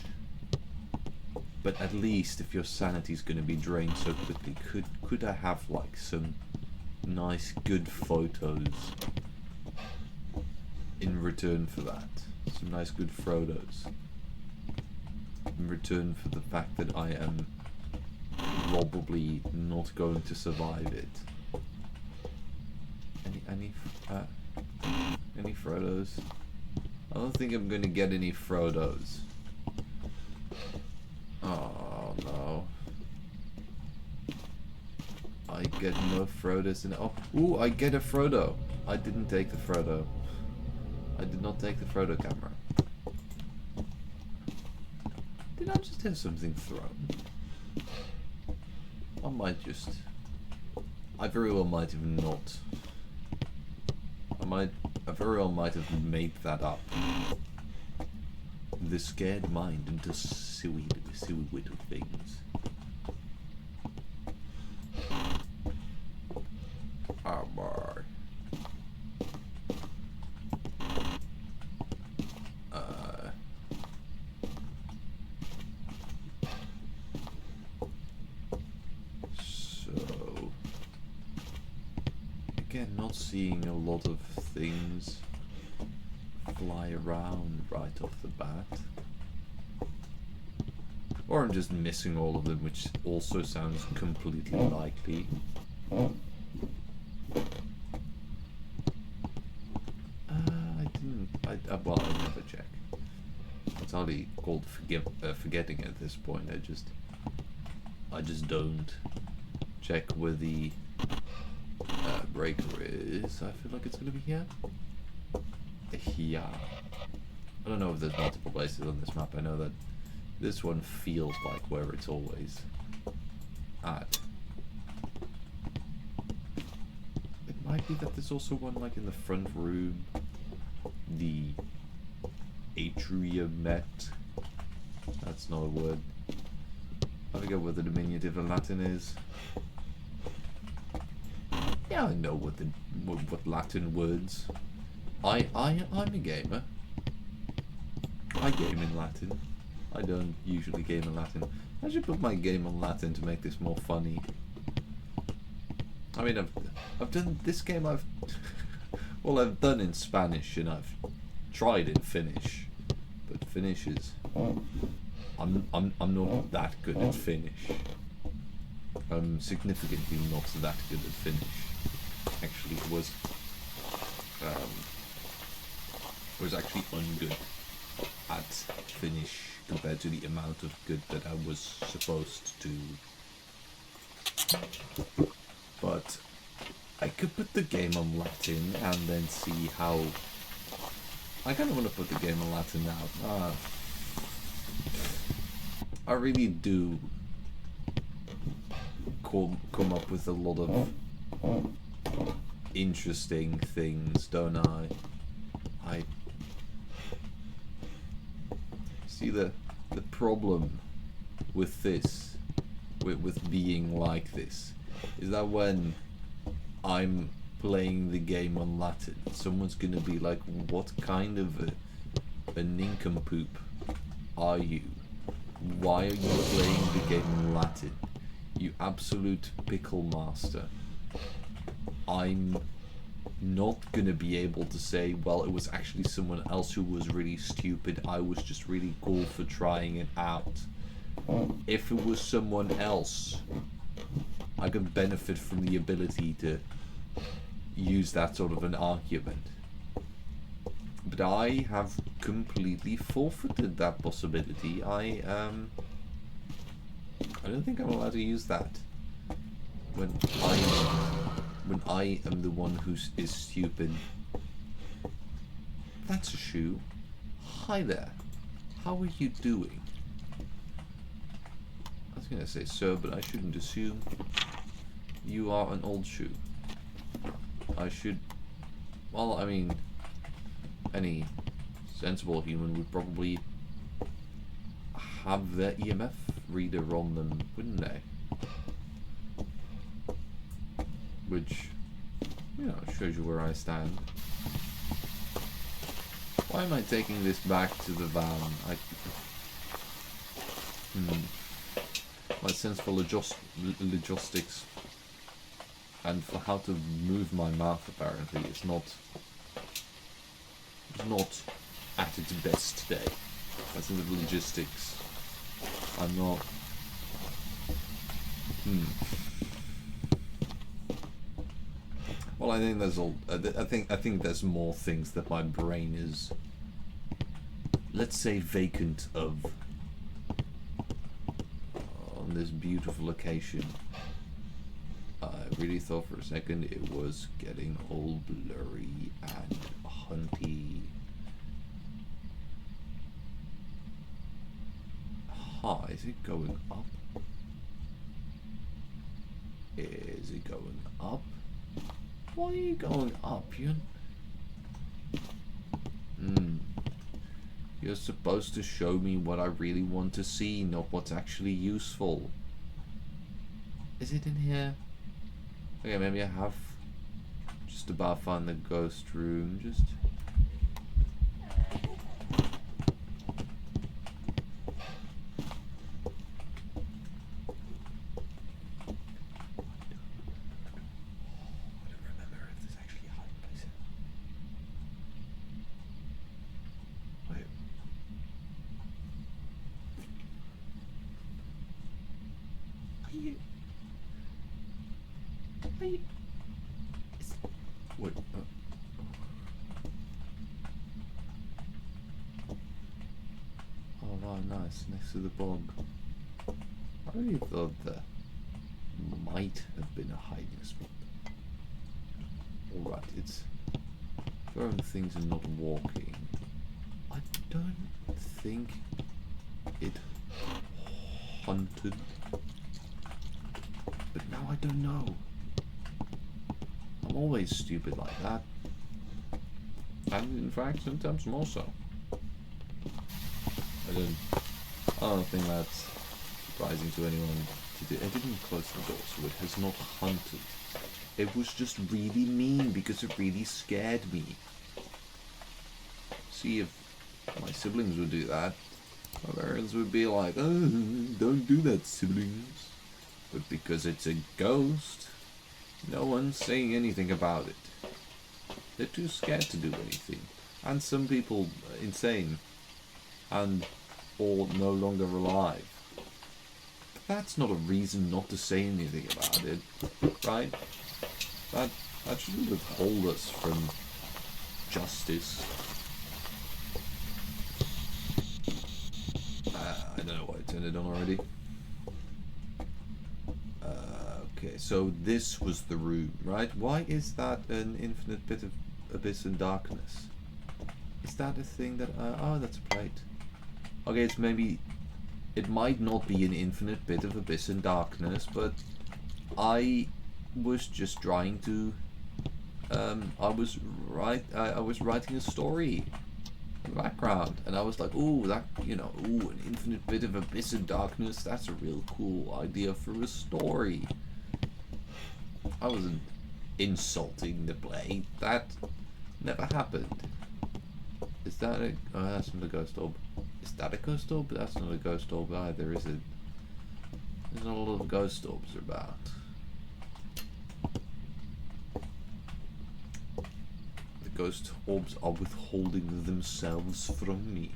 But at least if your sanity's going to be drained so quickly, could I have like some nice good photos in return for that? Some nice good photos in return for the fact that I am probably not going to survive it. Any Frodos? I don't think I'm going to get any Frodos. Oh no. I get no Frodos and ooh, I get a Frodo. I didn't take the Frodo. I did not take the Frodo camera. Did I just have something thrown? I very well might have not. I very well might have made that up. The scared mind into silly little things. Armor. So again, not seeing a lot of things fly around right off the bat. Or I'm just missing all of them, which also sounds completely likely. Well, I never check. It's hardly called forgetting at this point. I just don't check where the breaker is. I feel like it's gonna be here. Yeah. I don't know if there's multiple places on this map. I know that this one feels like where it's always at. It might be that there's also one like in the front room. The atriumet. That's not a word. I forget what the diminutive in Latin is. Yeah, I know what Latin words. I'm a gamer. I game in Latin. I don't usually game in Latin. I should put my game on Latin to make this more funny. I mean, I've done this game. Well, I've done in Spanish and I've tried in Finnish, but Finnish is I'm not that good at Finnish. I'm significantly not that good at Finnish. Actually, it was actually ungood at Finnish compared to the amount of good that I was supposed to. But I could put the game on Latin and then see how. I kind of want to put the game on Latin now. I really do come up with a lot of interesting things, don't I? I see the problem with this, with being like this, is that when I'm playing the game on Latin, someone's gonna be like, what kind of a nincompoop are you? Why are you playing the game in Latin? You absolute pickle master. I'm not gonna be able to say, well, it was actually someone else who was really stupid, I was just really cool for trying it out. If it was someone else, I could benefit from the ability to use that sort of an argument. But I have completely forfeited that possibility. I don't think I'm allowed to use that. When I am the one who is stupid. That's a shoe. Hi there. How are you doing? I was gonna say sir, but I shouldn't assume. You are an old shoe. I should. Well, I mean, any sensible human would probably have their EMF reader on them, wouldn't they? Which, you know, shows you where I stand. Why am I taking this back to the van? My sense for logistics and for how to move my mouth apparently is not at its best today. That's in the logistics. I'm not. Well, I think there's I think there's more things that my brain is, let's say, vacant of on this beautiful location. I really thought for a second it was getting all blurry and hunty. Is it going up? Is it going up? Why are you going up? You're supposed to show me what I really want to see, not what's actually useful. Is it in here? Okay, maybe I have just about found the ghost room. Just. Wait. Oh wow, nice. Next to the bog. I really thought there might have been a hiding spot. Alright, it's throwing things and not walking. I don't think it hunted. But now I don't know. I'm always stupid like that. And in fact, sometimes more so. I don't think that's surprising to anyone to do. I didn't close the door, so it has not hunted. It was just really mean because it really scared me. See if My siblings would do that. My parents would be like, "Oh, don't do that, siblings." But because it's a ghost, no one's saying anything about it. They're too scared to do anything. And some people are insane and or no longer alive. But that's not a reason not to say anything about it, right? That shouldn't withhold us from justice. I don't know why I turned it on already. Okay, so this was the room, right? Why is that an infinite bit of abyss and darkness? Is that a thing that... oh, that's a plate. Okay, it's maybe... It might not be an infinite bit of abyss and darkness, but I was just trying to... I was writing a story in the background, and I was like, ooh, that, you know, ooh, an infinite bit of abyss and darkness, that's a real cool idea for a story. I wasn't insulting the play. That never happened. Is that a... Oh, that's not a ghost orb. Is that a ghost orb? That's not a ghost orb either, is it? There's not a lot of ghost orbs about. The ghost orbs are withholding themselves from me.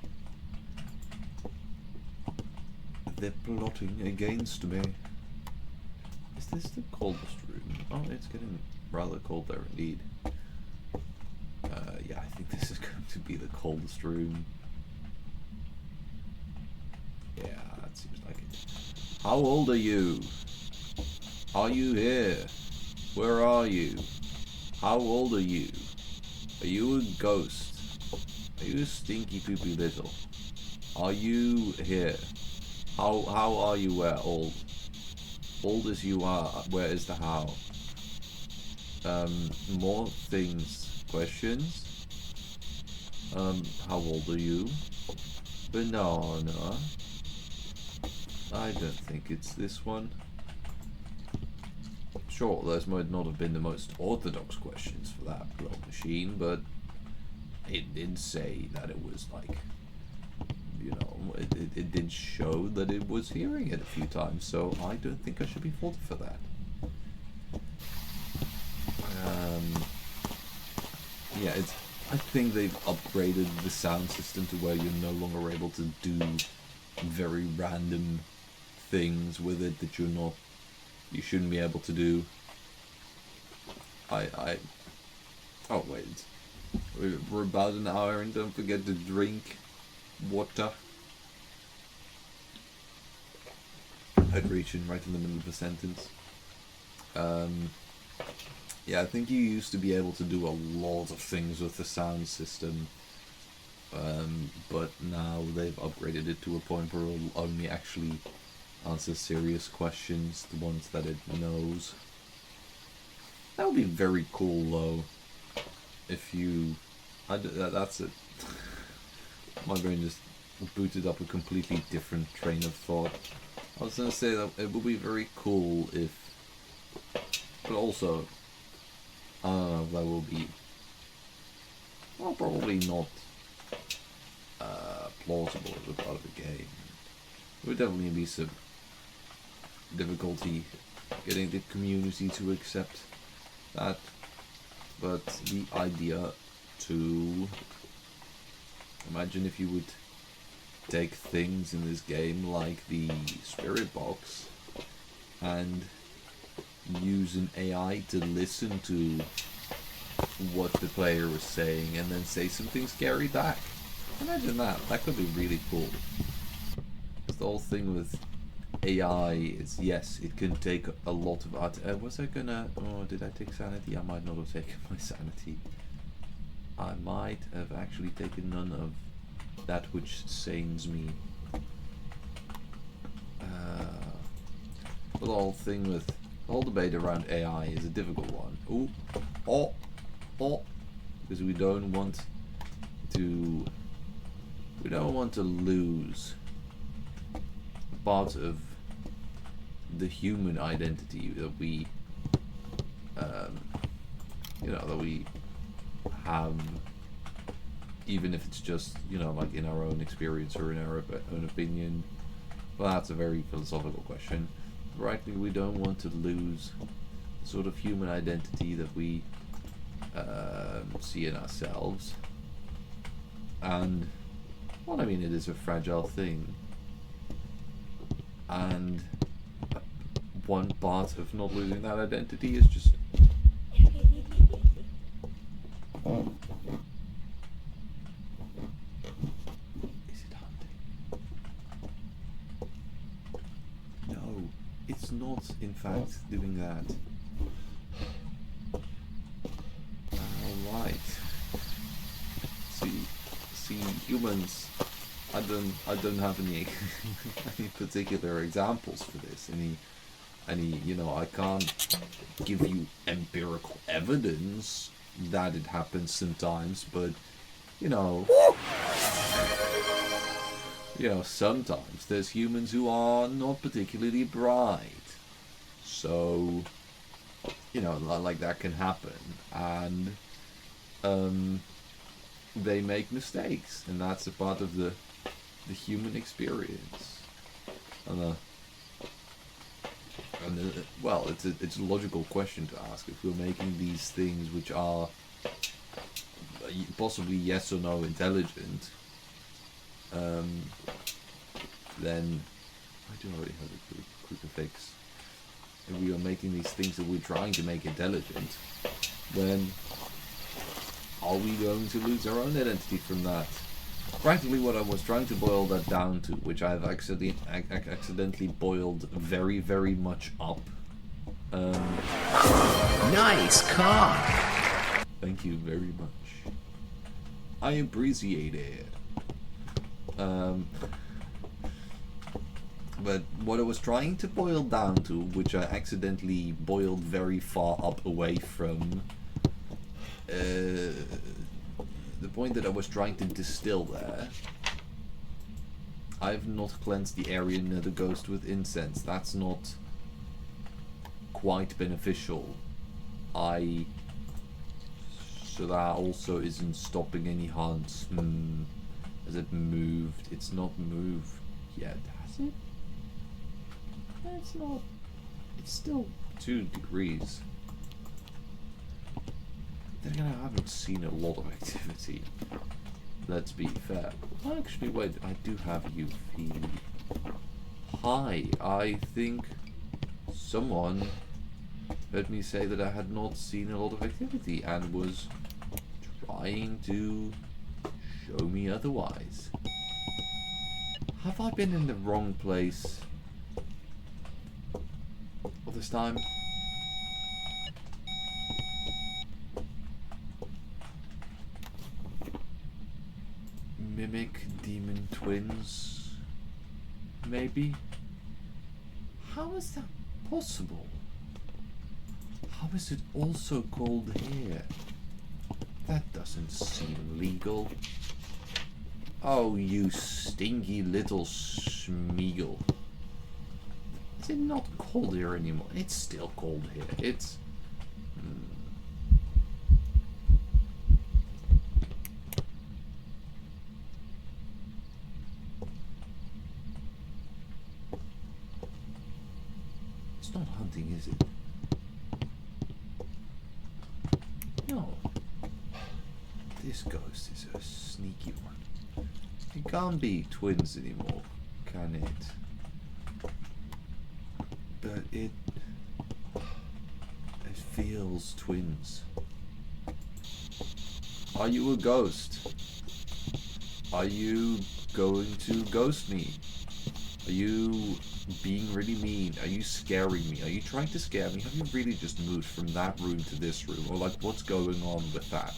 They're plotting against me. Is this the coldest room? Oh, it's getting rather cold there indeed. Yeah, I think this is going to be the coldest room. Yeah, that seems like it. How old are you? Are you here? Where are you? How old are you? Are you a ghost? Are you a stinky poopy little? Are you here? How are you where old? Old as you are, where is the how? More things. Questions? How old are you? Banana. I don't think it's this one. Sure, those might not have been the most orthodox questions for that block machine, but it did say that it was like, you know, it did show that it was hearing it a few times, so I don't think I should be faulted for that. Yeah, I think they've upgraded the sound system to where you're no longer able to do very random things with it that you shouldn't be able to do. Oh wait, we're about an hour and don't forget to drink water. Hydration right in the middle of a sentence. Yeah, I think you used to be able to do a lot of things with the sound system, but now they've upgraded it to a point where it'll only actually answer serious questions, the ones that it knows. That would be very cool, though, if you... that's it. My brain just booted up a completely different train of thought. I was going to say that it would be very cool if... But also... I don't know if that will be... Well, probably not plausible as a part of the game. There would definitely be some difficulty getting the community to accept that. But the idea to... Imagine if you would take things in this game like the spirit box and use an AI to listen to what the player was saying and then say something scary back. Imagine that. That could be really cool. Because the whole thing with AI is, yes, it can take a lot of art. Was I gonna... Oh, did I take sanity? I might not have taken my sanity. I might have actually taken none of that which sanes me. But the whole thing with... The whole debate around AI is a difficult one. Ooh. Oh. Because we don't want to... We don't want to lose part of the human identity that we... you know, that we have even if it's just, you know, like in our own experience or in our own opinion. Well, that's a very philosophical question. Rightly, we don't want to lose the sort of human identity that we see in ourselves. And, well, I mean, it is a fragile thing. And one part of not losing that identity is just... Is it hunting? No, it's not, in fact, doing that. Alright. See, humans, I don't have any any particular examples for this. Any, you know, I can't give you empirical evidence that it happens sometimes, but you know, sometimes there's humans who are not particularly bright. So, you know, like that can happen, and they make mistakes, and that's a part of the human experience. And well, it's a logical question to ask. If we're making these things which are possibly yes or no intelligent, then I do already have a quicker fix. If we are making these things that we're trying to make intelligent, then are we going to lose our own identity from that? Practically what I was trying to boil that down to, which I've accidentally boiled very, very much up. Nice cock! Thank you very much. I appreciate it. But what I was trying to boil down to, which I accidentally boiled very far up away from, the point that I was trying to distill there. I've not cleansed the area near the ghost with incense. That's not quite beneficial. So that also isn't stopping any hunts. Has it moved? It's not moved yet, has it? It's not. It's still 2 degrees. Then again, I haven't seen a lot of activity. Let's be fair. Actually, wait, I do have UV. Hi, I think someone heard me say that I had not seen a lot of activity and was trying to show me otherwise. Have I been in the wrong place all this time? Mimic demon twins, maybe? How is that possible? How is it also cold here? That doesn't seem legal. Oh, you stinky little Smeagol. Is it not cold here anymore? It's still cold here. It's... It's not hunting, is it? No. This ghost is a sneaky one. It can't be twins anymore, can it? But it feels twins. Are you a ghost? Are you going to ghost me? Are you being really mean? Are you scaring me? Are you trying to scare me? Have you really just moved from that room to this room? Or like, what's going on with that?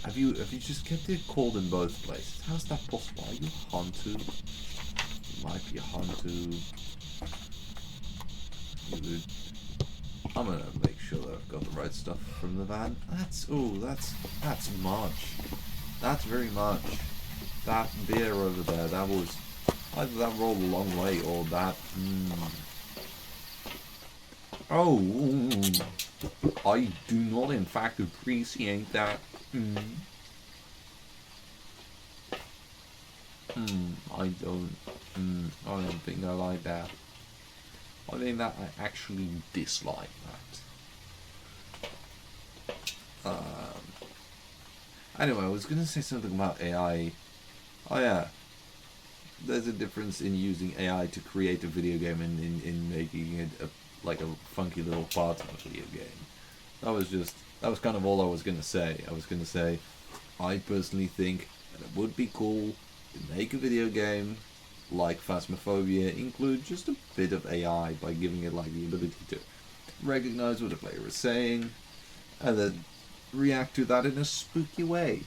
Have you just kept it cold in both places? How's that possible? Are you Hantu? You might be a Hantu. I'm gonna make sure that I've got the right stuff from the van. That's much. That's very much. That beer over there, that was either that rolled a long way or that. Oh, I do not in fact appreciate that. I don't think I like that. I think that I actually dislike that. Anyway, I was gonna say something about AI. Oh yeah, there's a difference in using AI to create a video game and in making it like a funky little part of a video game. That was kind of all I was gonna say. I was gonna say, I personally think that it would be cool to make a video game like Phasmophobia, include just a bit of AI by giving it like the ability to recognize what the player is saying, and then react to that in a spooky way.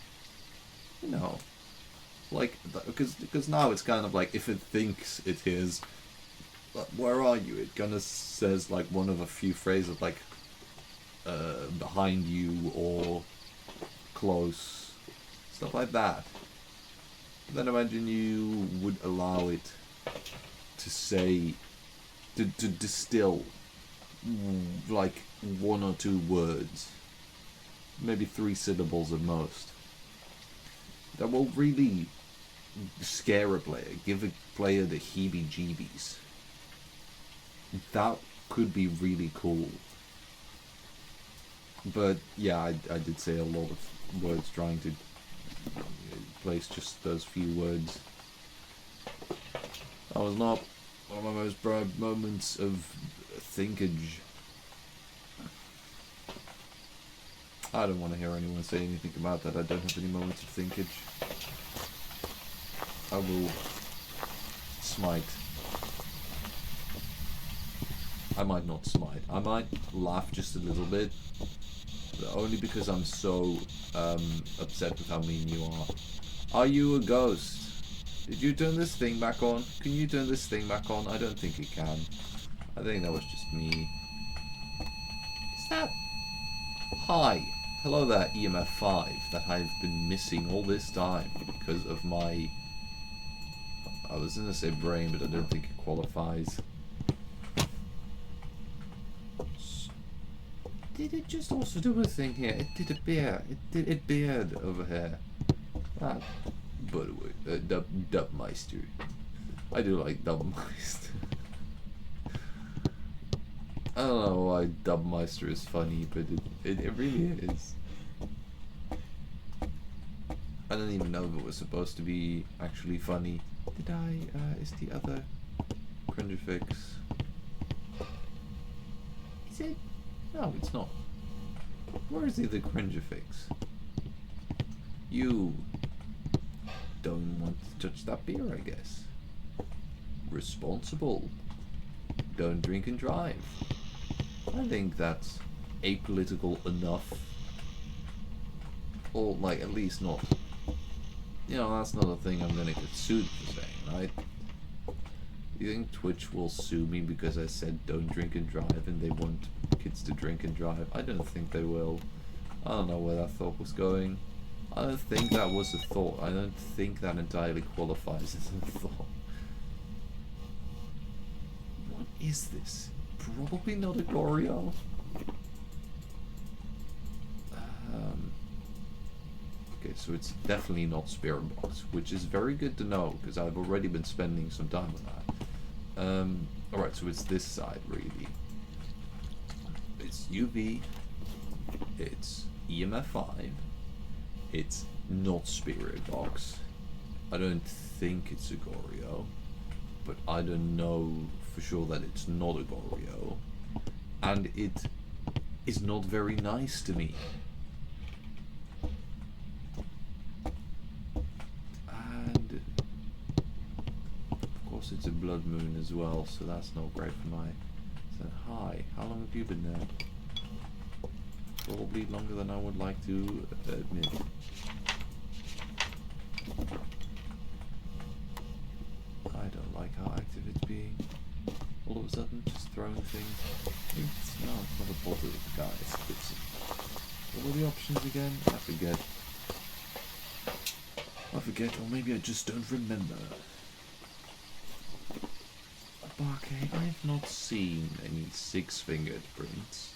You know, like because now it's kind of like if it thinks it hears, where are you? It kind of says like one of a few phrases like behind you or close, stuff like that. Then imagine you would allow it to say, to distill like one or two words, maybe 3 syllables at most, that will really scare a player, give a player the heebie-jeebies. That could be really cool. But yeah, I did say a lot of words trying to place just those few words. That was not one of my most proud moments of thinkage. I don't want to hear anyone say anything about that. I don't have any moments of thinkage. I will smite. I might not smite. I might laugh just a little bit. But only because I'm so upset with how mean you are. Are you a ghost? Did you turn this thing back on? Can you turn this thing back on? I don't think it can. I think that was just me. Is that... Hi. Hello there, EMF 5, that I've been missing all this time because of my... I was gonna say brain, but I don't think it qualifies. Did it just also do a thing here? It did appear. It appeared over here. Ah, by the way, Dubmeister. I do like Dubmeister. I don't know why Dubmeister is funny, but it really is. I don't even know if it was supposed to be actually funny. Did I, is the other Cringerfix? Is it? No, it's not. Where is the other Cringerfix? You don't want to touch that beer, I guess. Responsible. Don't drink and drive. I think that's apolitical enough. Or, like, at least not... You know, that's not a thing I'm gonna get sued for saying, right? You think Twitch will sue me because I said don't drink and drive and they want kids to drink and drive? I don't think they will. I don't know where that thought was going. I don't think that was a thought. I don't think that entirely qualifies as a thought. What is this? Probably not a Goryo. Okay, so it's definitely not Spirit Box, which is very good to know, because I've already been spending some time on that. Alright, so it's this side, really. It's UV, it's EMF 5, it's not Spirit Box. I don't think it's a Goryo, but I don't know for sure that it's not a Goryo. And it is not very nice to me. And of course it's a blood moon as well, so that's not great for my... So, hi, how long have you been there? Probably longer than I would like to admit. I don't like how active it's being. All of a sudden, just throwing things. It's not a positive, guys. What were the options again? I forget, or maybe I just don't remember. Okay, I've not seen any 6-fingered prints.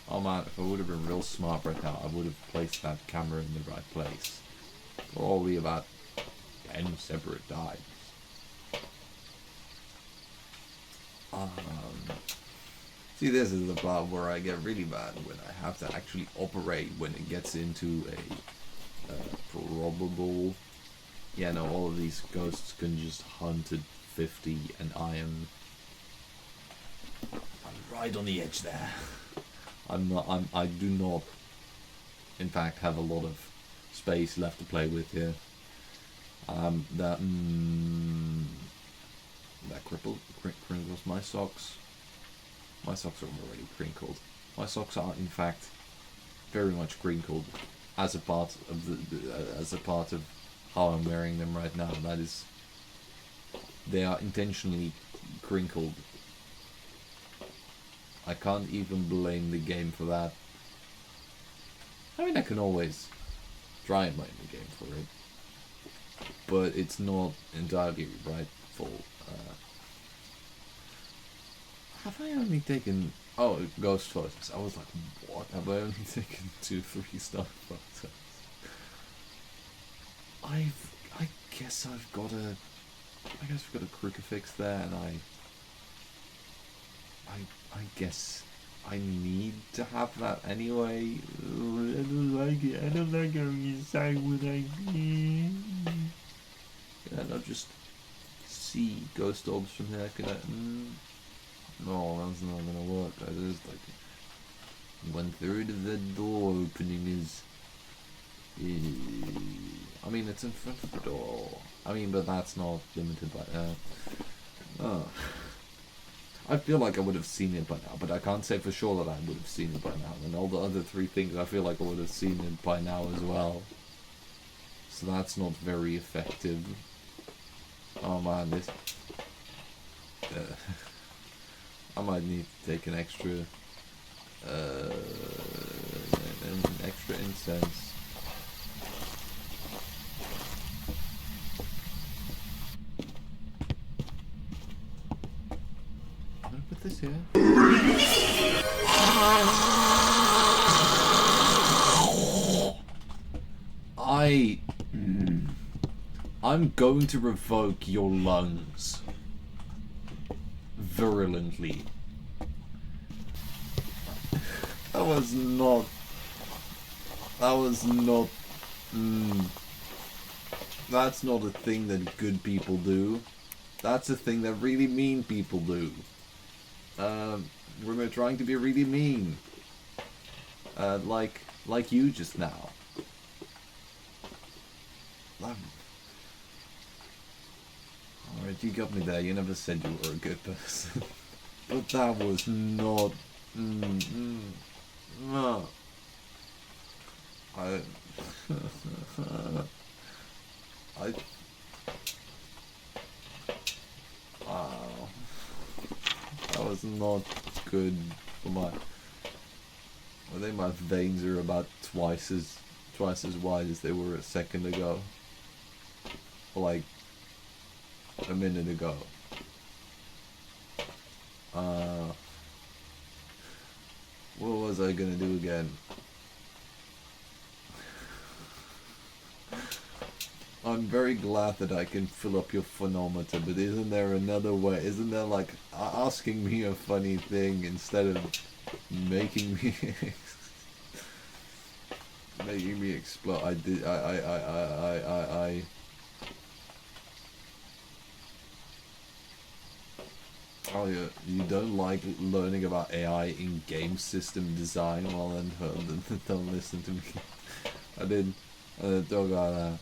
Oh man, if I would have been real smart right now, I would have placed that camera in the right place. Probably about 10 separate dives. See, this is the part where I get really bad when I have to actually operate when it gets into a probable. Yeah, no, all of these ghosts can just hunt at 50, and I'm right on the edge there. I do not, in fact, have a lot of space left to play with here. That crinkles my socks. My socks are already crinkled. My socks are, in fact, very much crinkled as a part of how I'm wearing them right now. That is, they are intentionally crinkled. I can't even blame the game for that. I mean, I can always try and blame the game for it, but it's not entirely rightful. Have I only taken... Oh, ghost photos. I was like, what? Have I only taken 2-3 stuff photos? I guess I've got a... I guess we've got a crucifix there, and I guess I need to have that anyway. I don't like it. I don't like going inside when I... Can I not just see ghost orbs from here? Can I... No, that's not gonna work. I just like 1/3 of the door opening is. I mean, it's in front of the door. I mean, but that's not limited by that. Oh. I feel like I would have seen it by now, but I can't say for sure that I would have seen it by now. And all the other 3 things, I feel like I would have seen it by now as well. So that's not very effective. Oh man, this. I might need to take an extra incense. I'm gonna put this here. I'm going to revoke your lungs. Virulently. That was not. That's not a thing that good people do. That's a thing that really mean people do. We're trying to be really mean. Like you just now. Alright, you got me there. You never said you were a good person. But that was not... no. I... Wow. That was not good for my... I think my veins are about twice as wide as they were a second ago. Or like... a minute ago. What was I gonna do again? I'm very glad that I can fill up your phonometer, but isn't there another way? Isn't there like asking me a funny thing instead of making me making me explode? Oh, you don't like learning about AI in game system design? Well, then don't listen to me. I did. Talk about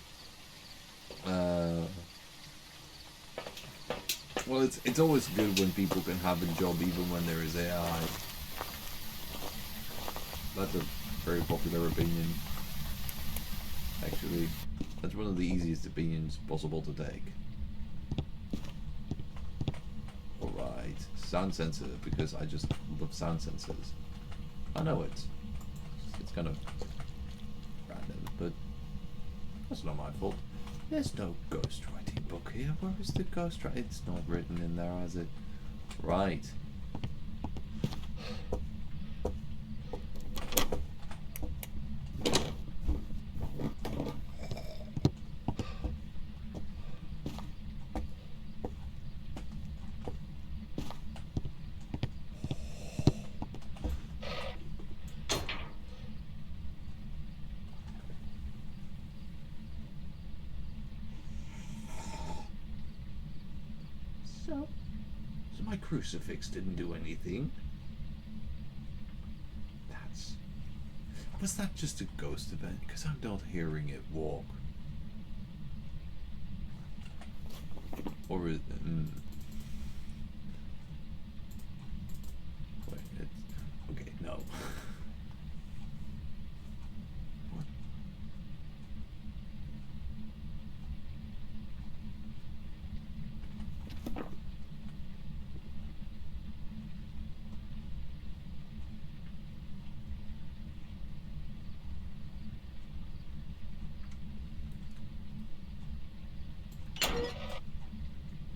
well, it's always good when people can have a job even when there is AI. That's a very popular opinion. Actually, that's one of the easiest opinions possible to take. Alright, sound sensor, because I just love sound sensors. I know it's kind of random, but that's not my fault. There's no ghostwriting book here. Where is the ghostwriting? It's not written in there, is it? Right. So my crucifix didn't do anything. Was that just a ghost event? Because I'm not hearing it walk. Or is wait, it's okay, no. What?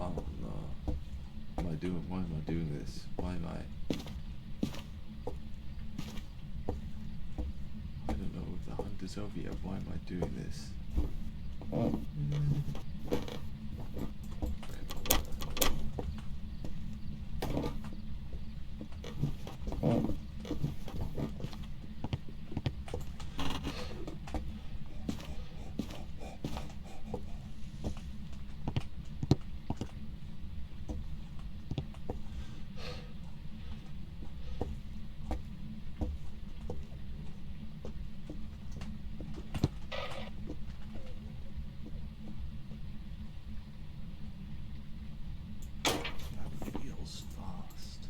Oh no. Why am I doing this? Why am I? I don't know if the hunt is over yet. Why am I doing this? That feels fast.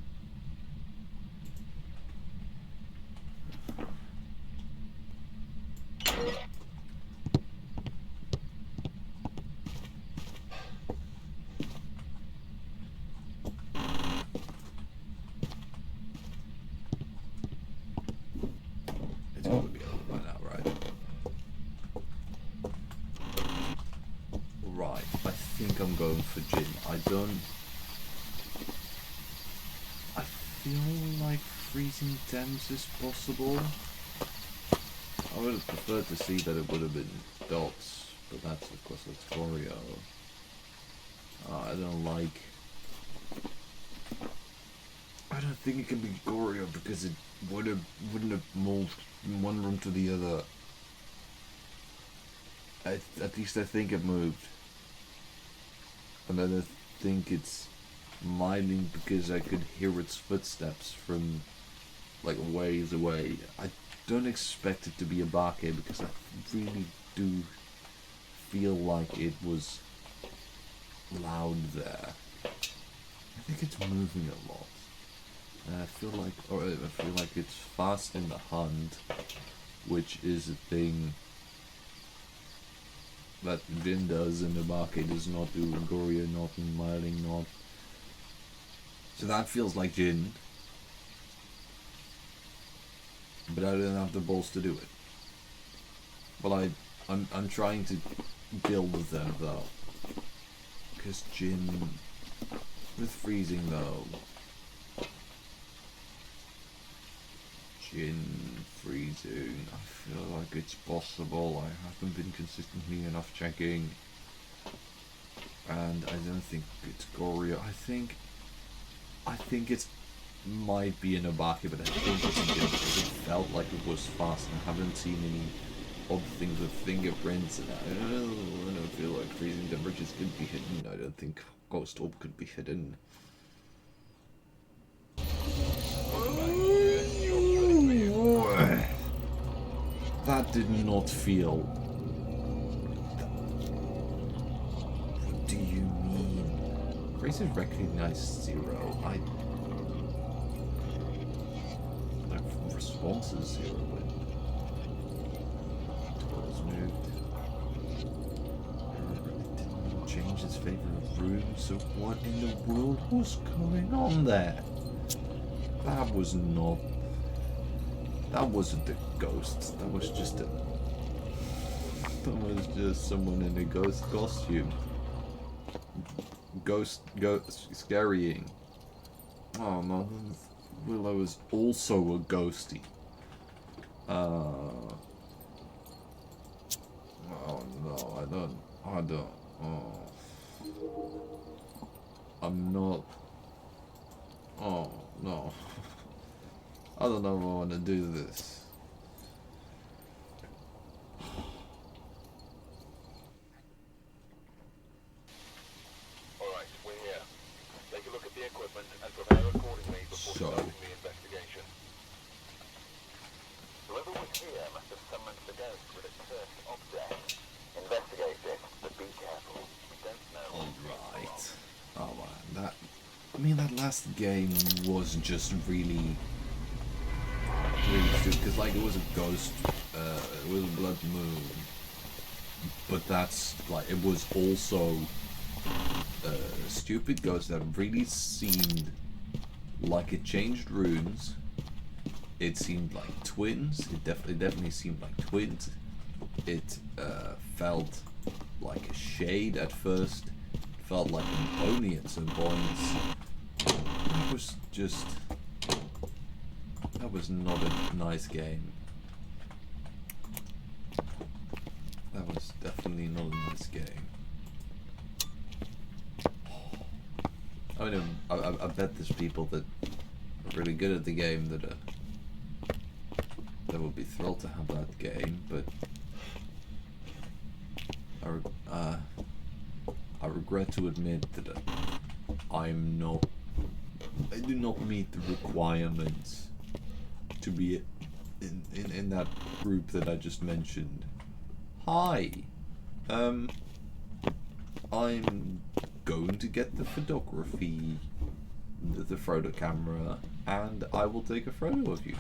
It's gonna be over by now, right? Right, I think I'm going for gin. I feel like freezing temps is possible. I would have preferred to see that it would have been dots, but that's of course it's Goryo. I don't think it can be Goryo because it wouldn't have moved from one room to the other. At least I think it moved. And then I think it's mining because I could hear its footsteps from like ways away. I don't expect it to be a Bake because I really do feel like it was loud there. I think it's moving a lot. And I feel like it's fast in the hunt, which is a thing that Jin does and the Bake does not do, and Goryo not, and Myling not. So that feels like Jin. But I don't have the balls to do it. Well, I'm trying to build them though. Because Jin, with freezing though, Jin freezing, I feel like it's possible. I haven't been consistently enough checking. And I don't think it's Goryo. I think it's might be an Obaki, but I think it's Jin because it felt like it was fast, and I haven't seen any odd things with fingerprints, and I don't feel like freezing temperatures could be hidden. I don't think Ghost Orb could be hidden. That did not feel. What do you mean? Grace has recognized zero. Response is zero when Toro's moved. It didn't change its favorite room, so what in the world was going on there? That wasn't a ghost. That was just someone in a ghost costume. Ghost scarying. Oh no. Willow was also a ghosty. Oh no, I don't, oh. I'm not, oh no. I don't know if I want to do this. Alright, we're here. last game was just really stupid, because like it was a ghost, it was a blood moon, but that's like it was also a stupid ghost that really seemed like it changed runes. It seemed like twins. It definitely seemed like twins. It felt like a shade at first. It felt like an Oni at some points. It was just... That was not a nice game. That was definitely not a nice game. I mean, I bet there's people that are really good at the game that would be thrilled to have that game, but I regret to admit that I do not meet the requirements to be in that group that I just mentioned. Hi, I'm going to get the photography, the photo camera, and I will take a photo of you.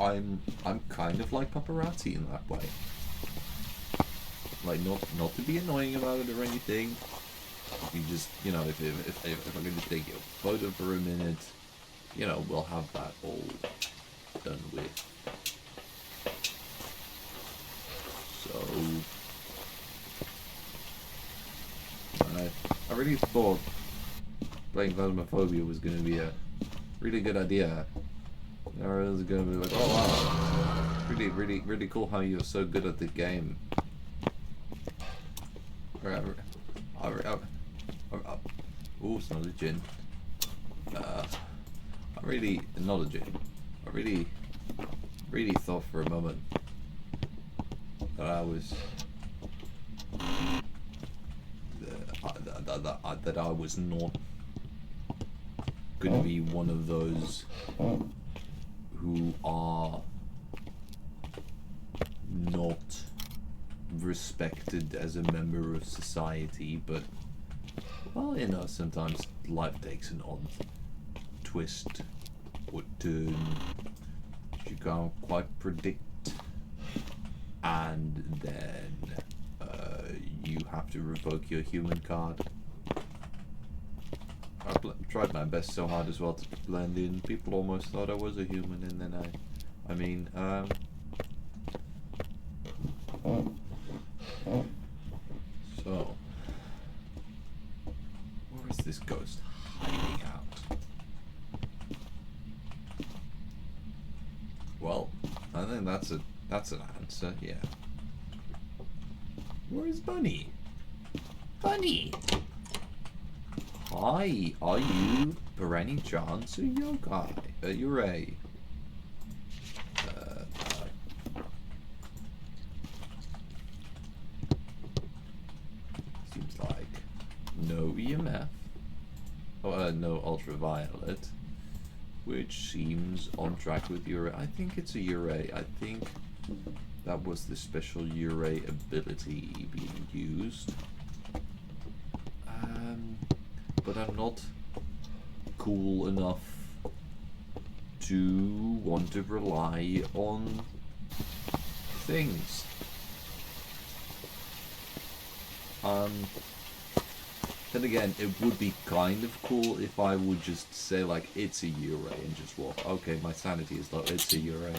I'm kind of like paparazzi in that way. Like, not to be annoying about it or anything. You just, you know, if I'm going to take a photo for a minute, you know, we'll have that all done with. So, I really thought playing Phasmophobia was going to be a really good idea. I was going to be like, oh wow, really cool how you're so good at the game. Oh, it's not a gin. Not a gin. I really thought for a moment that I was that I was not going to be one of those who are not respected as a member of society, but, well, you know, sometimes life takes an odd twist or turn you can't quite predict, and then you have to revoke your human card. I tried my best so hard as well to blend in. People almost thought I was a human, and then so, where is this ghost hiding out? Well, I think that's an answer, yeah. Where's Bunny? Bunny! Hi, are you, for any chance, a yokai? You're a... seems like no EMF. Oh, no ultraviolet. Which seems on track with Ure. I think it's a Ure. I think that was the special Ure ability being used. But I'm not cool enough to want to rely on things. Then again, it would be kind of cool if I would just say, like, it's a Ure and just walk. Okay, my sanity is low, it's a Ure.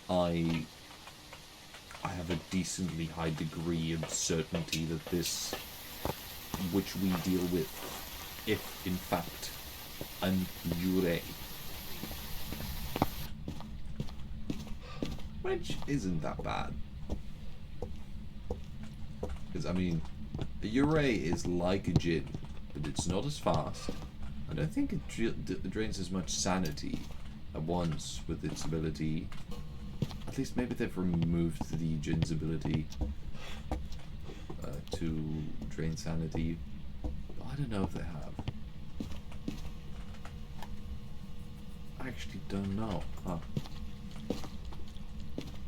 I have a decently high degree of certainty that this, which we deal with, if in fact an Ure, which isn't that bad. Because, I mean, a Ure is like a Jinn, but it's not as fast. I don't think it drains as much sanity at once with its ability. At least maybe they've removed the Jinn's ability to drain sanity. I don't know if they have. I actually don't know. Huh.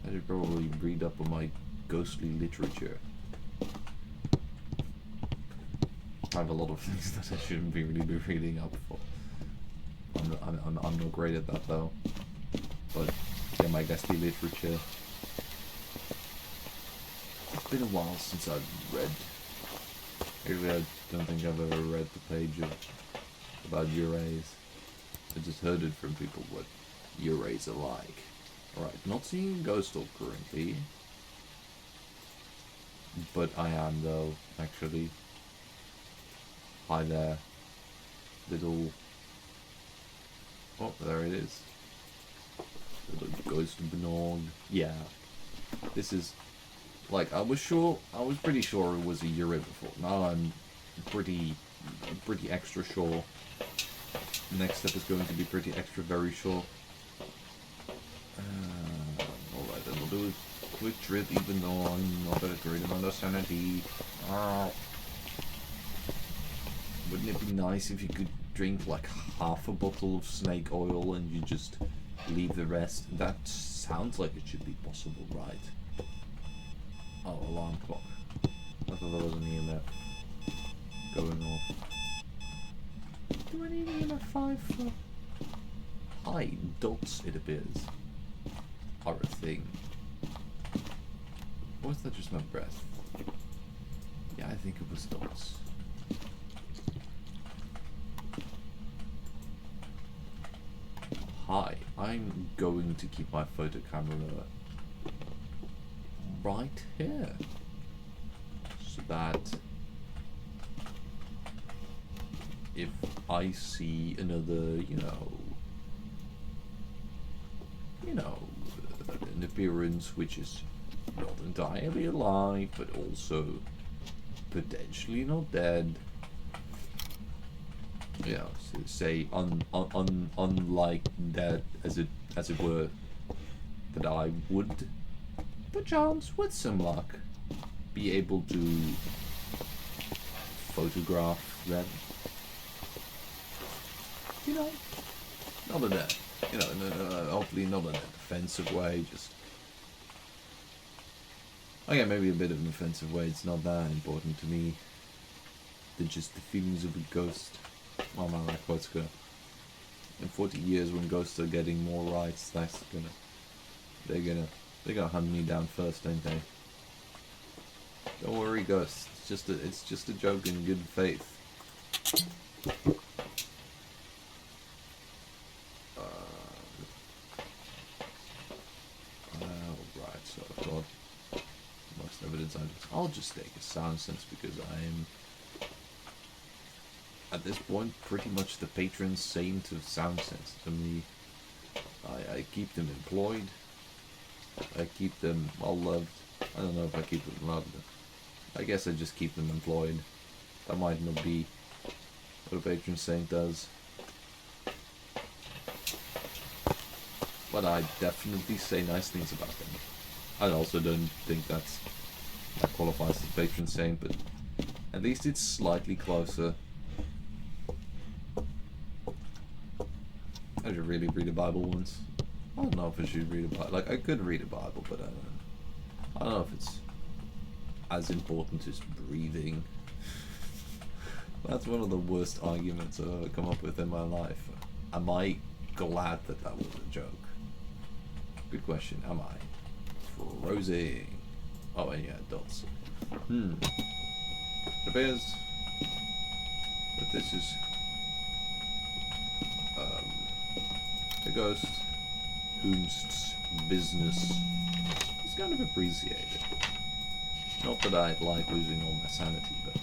I should probably read up on my ghostly literature. I have a lot of things that I shouldn't really be reading up for. I'm not great at that though. But yeah, my guesty literature. It's been a while since I've read. Actually, I don't think I've ever read the page about Urays. I just heard it from people what Urays are like. Alright, not seeing Ghost Dog currently. But I am though, actually. Hi there. Little... Oh, there it is. Little Ghost Bnog. Yeah. This is... Like, I was pretty sure it was a Uray before. Now I'm pretty extra sure. Next step is going to be pretty extra very sure. Alright, then we'll do a quick trip even though I'm not at a great amount of sanity. Wouldn't it be nice if you could drink like half a bottle of snake oil and you just leave the rest? That sounds like it should be possible, right? Oh, alarm clock. I thought there was an EMF going off. Do I need EMF 5 for... Hi, dots, it appears, are a thing. Or was that just my breath? Yeah, I think it was dots. Hi, I'm going to keep my photo camera right here, so that if I see another, you know, an appearance which is not entirely alive, but also potentially not dead, you know, so say unlike that, as it were, that I would, perchance, with some luck, be able to photograph them. You know, not in a, you know, no, hopefully not in an offensive way, just... Okay, maybe a bit of an offensive way, it's not that important to me. They're just the feelings of a ghost. Oh man, that quote's gonna... In 40 years, when ghosts are getting more rights, that's gonna... They're gonna hunt me down first, ain't they? Don't worry, ghosts. It's just a joke in good faith. Right, so I've got most evidence. I'll just take a sound sense because I'm, at this point, pretty much the patron saint of sound sense. To me, I keep them employed. I keep them well loved. I don't know if I keep them loved. I guess I just keep them employed. That might not be what a patron saint does. But I definitely say nice things about them. I also don't think that qualifies as patron saint, but at least it's slightly closer. I should really read a Bible once. I don't know if I should read a Bible. Like, I could read a Bible, but I don't know if it's as important as breathing. That's one of the worst arguments I've ever come up with in my life. Am I glad that that was a joke? Good question. Am I? Frozen. Oh, and yeah, dots. It appears that this is a ghost whose business is kind of appreciated. Not that I'd like losing all my sanity, but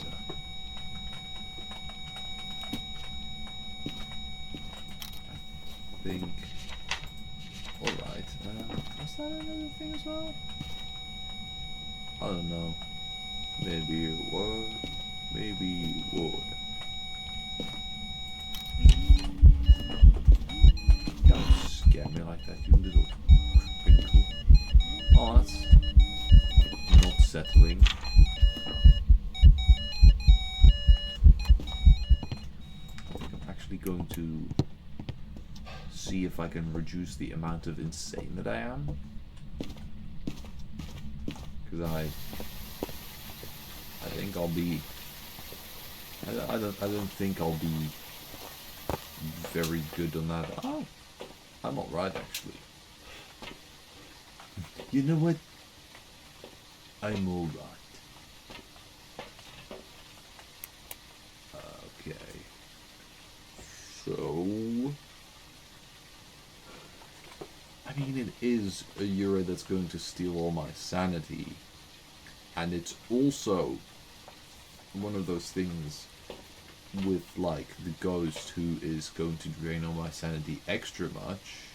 I think... Alright, was that another thing as well? I don't know. Maybe it was, maybe it would. Don't scare me like that, you little crinkle. Oh, that's not settling. I think I'm actually going to see if I can reduce the amount of insane that I am. Because I think I'll be I don't think I'll be very good on that. Oh, I'm alright actually. You know what? I'm alright. Okay. So, I mean, it is a euro that's going to steal all my sanity. And it's also one of those things with, like, the ghost who is going to drain all my sanity extra much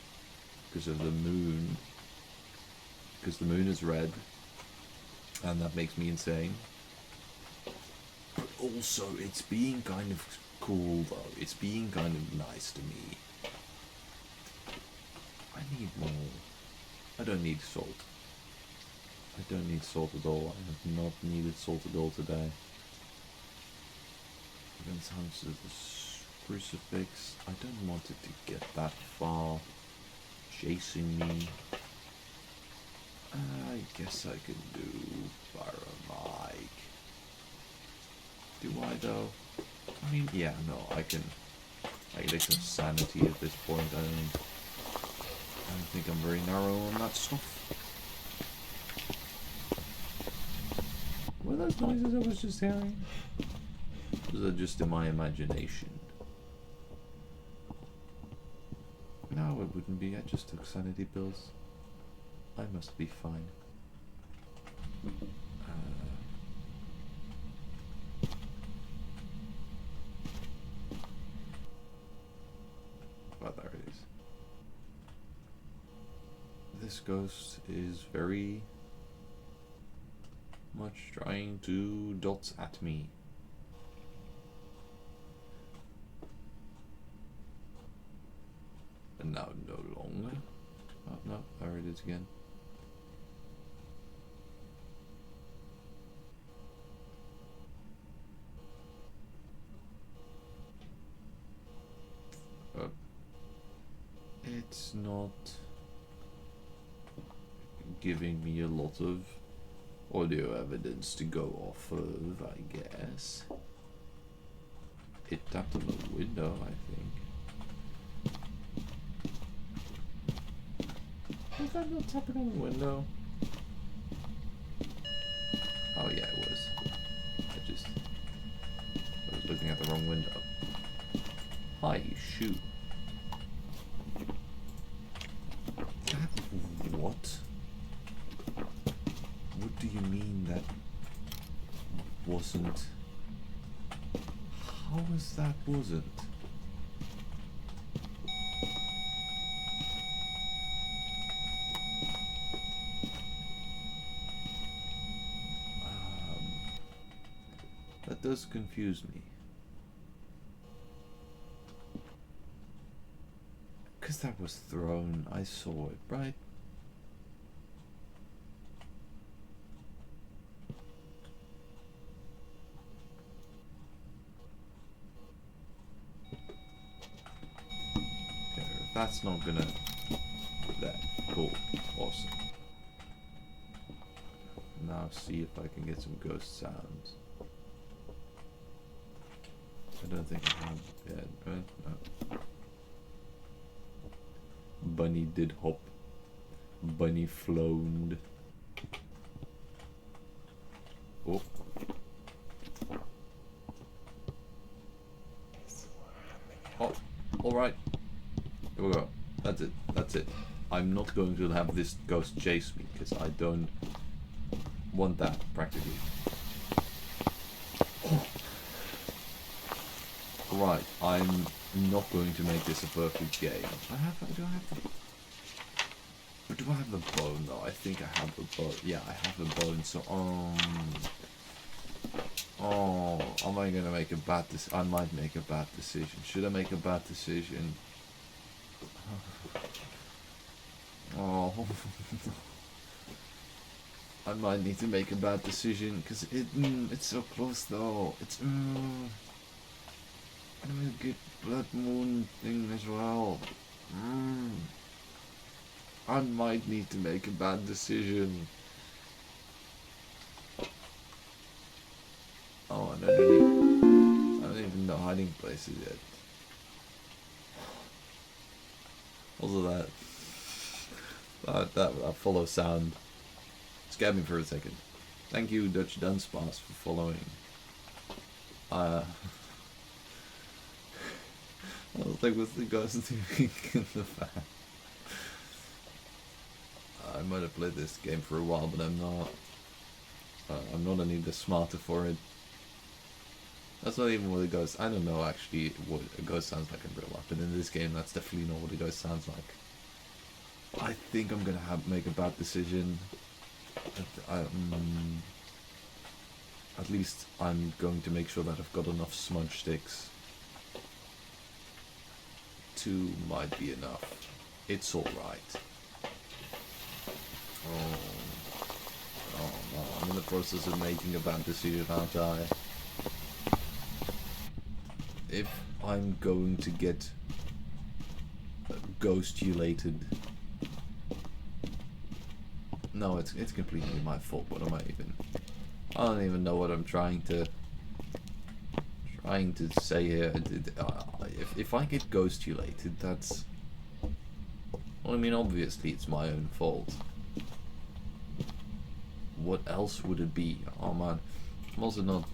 because of the moon. Because the moon is red. And that makes me insane. But also, it's being kind of cool, though. It's being kind of nice to me. I need more. I don't need salt. I don't need salt at all. I have not needed salt at all today. Then times to the crucifix. I don't want it to get that far. Chasing me. I guess I can do Paramike. Do I though? I mean, yeah, no, I can take some sanity at this point. I don't think I'm very narrow on that stuff. Were those noises I was just hearing? Or was that just in my imagination? No, it wouldn't be. I just took sanity pills. I must be fine. Well, there it is. This ghost is very much trying to dot at me. And now no longer. Oh no, there it is again. It's not giving me a lot of audio evidence to go off of, I guess. It tapped on the window, I think. Was that not tapping on the window? Oh yeah, it was. I was looking at the wrong window. Hi, shoe. What? What do you mean that wasn't? How was that wasn't? That does confuse me. Because that was thrown, I saw it, right? If that's not gonna... That. Cool. Awesome. Now see if I can get some ghost sounds. I don't think I have yet, right? No. Bunny did hop. Bunny flown. Oh. Oh, alright. Here we go. That's it. That's it. I'm not going to have this ghost chase me, because I don't want that, practically. Oh. Right, I'm not going to make this a perfect game. Do I have the bone though? I think I have the bone. Yeah, I have the bone, so oh, am I gonna make a bad decision? I might make a bad decision. Should I make a bad decision? Oh, I might need to make a bad decision, because it's so close though. It's and I'm gonna get blood moon thing as well. I might need to make a bad decision. Oh, and I hiding places yet. Also that follow sound scared me for a second. Thank you, Dutch Dunspas, for following. I was like, what's the ghost doing in the fan? I might have played this game for a while, but I'm not. I'm not any the smarter for it. That's not even what a ghost. I don't know actually what a ghost sounds like in real life, but in this game, that's definitely not what a ghost sounds like. I think I'm gonna make a bad decision. At least I'm going to make sure that I've got enough smudge sticks. 2 might be enough. It's alright. Oh no, I'm in the process of making a bad decision, aren't I? If I'm going to get ghostulated... No, it's completely my fault. What am I even... I don't even know what I'm trying to say here. If I get ghostulated, that's... Well, I mean, obviously it's my own fault. What else would it be? Oh man, I'm also not...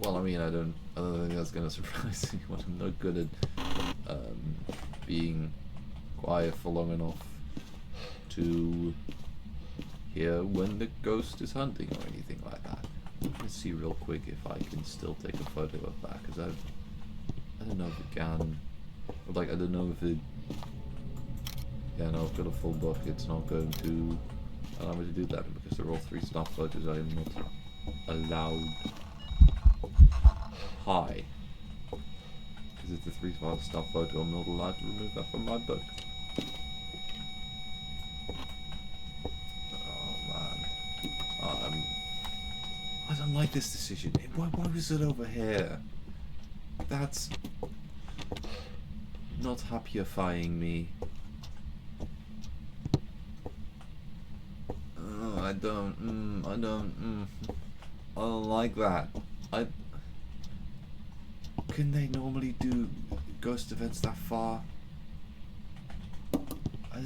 Well, I mean, I don't think that's gonna surprise anyone. I'm not good at being quiet for long enough to hear when the ghost is hunting or anything like that. Let's see real quick if I can still take a photo of that, because I don't know if it can. Or like, I don't know if it... Yeah, no, I've got a full book. It's not going to allow me to do that because they're all 3 stock photos. I am not allowed. Hi. Because it's a 3 stock photo. I'm not allowed to remove that from my book. I don't like this decision. Why was it over here? That's not happifying me. Oh, I don't like that. Can they normally do ghost events that far? I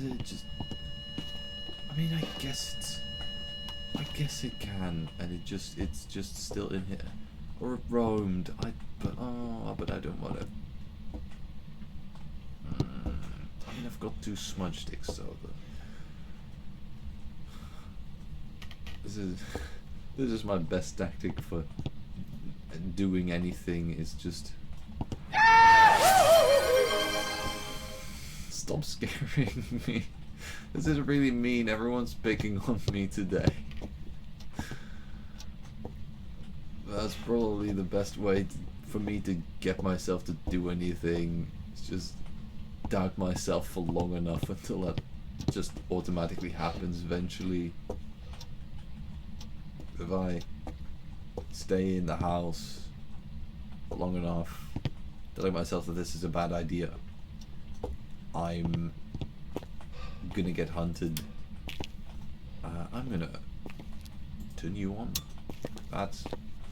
mean, I guess it can, and it's just still in here, or it roamed. But I don't want to. I mean, I've got 2 smudge sticks, so this is my best tactic for doing anything. Is just stop scaring me. This is really mean. Everyone's picking on me today. That's probably the best way for me to get myself to do anything. It's just doubt myself for long enough until that just automatically happens eventually. If I stay in the house for long enough, telling myself that this is a bad idea, I'm gonna get hunted. I'm gonna turn you on. That's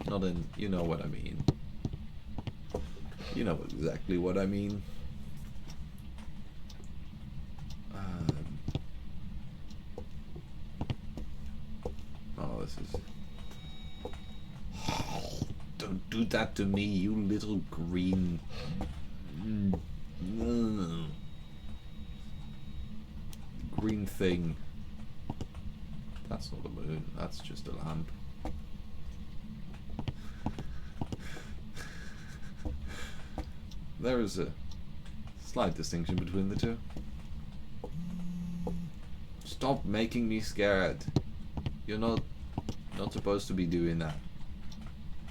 not in... You know what I mean. You know exactly what I mean. Oh, this is... Don't do that to me, you little green... green thing. That's not a moon, that's just a lamp. There is a slight distinction between the 2. Stop making me scared. You're not supposed to be doing that.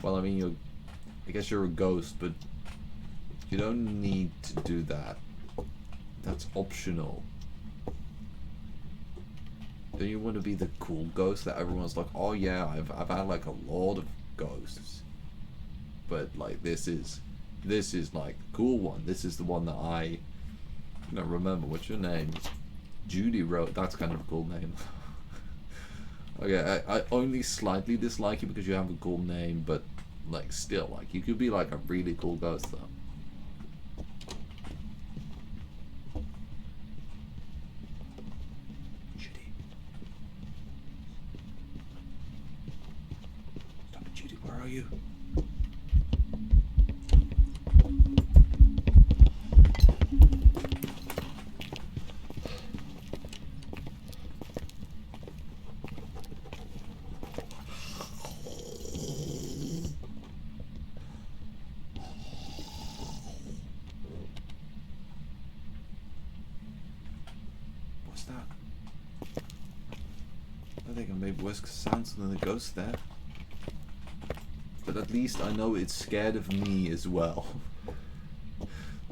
Well, I mean, I guess you're a ghost, but you don't need to do that. That's optional. Don't you want to be the cool ghost that everyone's like, oh yeah, I've had like a lot of ghosts, but like this is like the cool one. This is the one that I don't remember. What's your name? Judy wrote. That's kind of a cool name. Okay, I only slightly dislike you because you have a cool name, but like still, like you could be like a really cool ghost though. Judy. Stop it, Judy, where are you? What's that? I think I made worse sounds than the ghost there. But at least I know it's scared of me as well.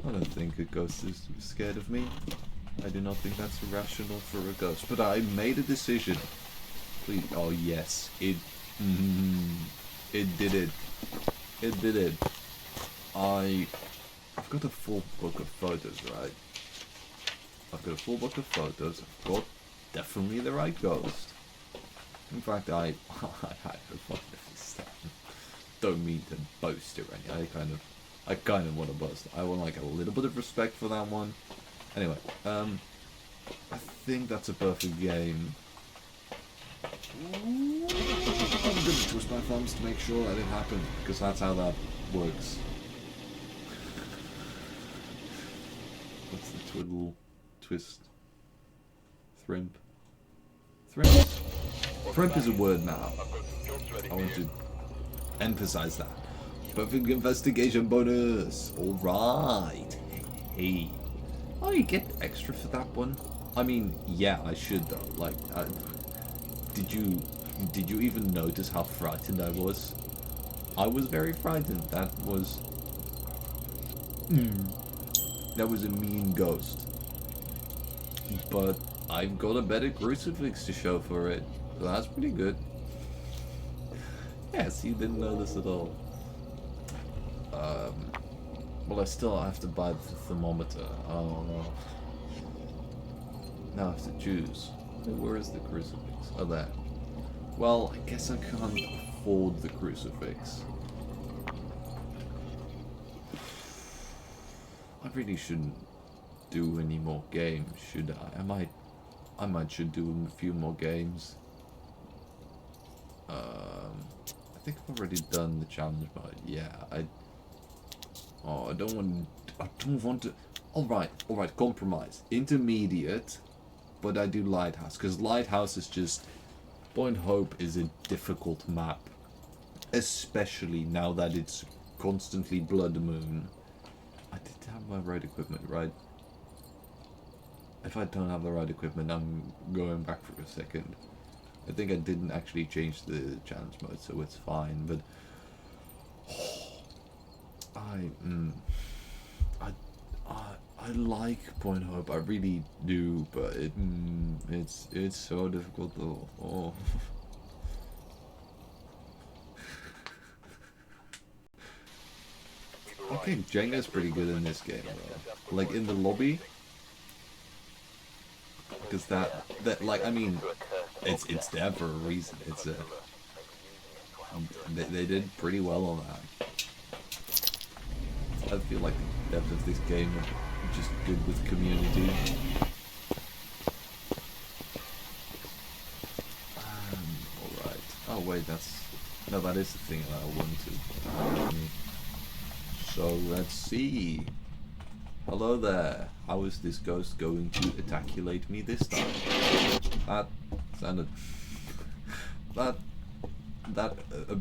I don't think a ghost is scared of me. I do not think that's rational for a ghost. But I made a decision. Please. Oh yes, it did it. It did it. I've got a full book of photos, right? I've got a full book of photos. I've got definitely the right ghost. In fact, I don't mean to boast or anything. I kind of want to boast. I want like a little bit of respect for that one. Anyway, I think that's a perfect game. I'm gonna twist my thumbs to make sure that it happened, because that's how that works. What's the twiddle, twist, thrimp? Thrimp? Thrimp is a word now. I want to emphasize that. Perfect investigation bonus. Alright. Hey. Oh, you get extra for that one? I mean, yeah, I should though. Like, did you even notice how frightened I was? I was very frightened. That was a mean ghost. But I've got a better crucifix to show for it. So that's pretty good. Yes, you didn't know this at all. Well, I still have to buy the thermometer. Oh no. Now I have to choose. Where is the crucifix? Oh, there. Well, I guess I can't afford the crucifix. I really shouldn't do any more games, should I? I might should do a few more games. I think I've already done the challenge mode. Yeah, I don't want to. All right, compromise. Intermediate, but I do Lighthouse, because Lighthouse is just... Point Hope is a difficult map, especially now that it's constantly Blood Moon. I did have my right equipment, right? If I don't have the right equipment, I'm going back for a second. I think I didn't actually change the challenge mode, so it's fine, but... I like Point Hope, I really do, but it's so difficult though. Oh. I think Jenga's pretty good in this game though. Like in the lobby, because that like, I mean, it's there for a reason. It's a they did pretty well on that. I feel like the depth of this game is just good with community. Alright. Oh wait, no, that is the thing that I want to. So let's see. Hello there. How is this ghost going to attaculate me this time? That sounded... that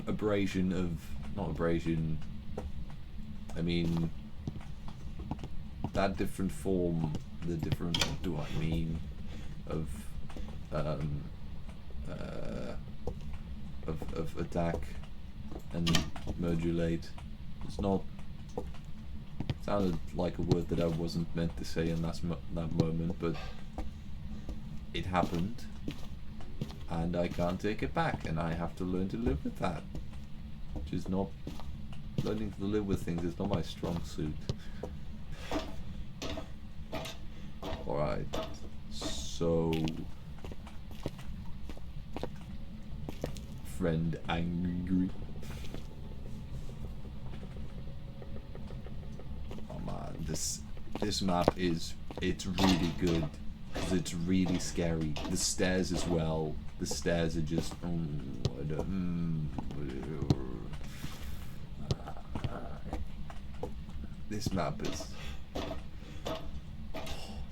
abrasion of... Not abrasion... I mean... That different form... The different... What do I mean? Of attack and modulate. It's not... Sounded like a word that I wasn't meant to say in that moment, but it happened, and I can't take it back, and I have to learn to live with that. Which is not... Learning to live with things is not my strong suit. Alright, so... Friend angry. this map it's really good because it's really scary. The stairs as well. The stairs are just this map is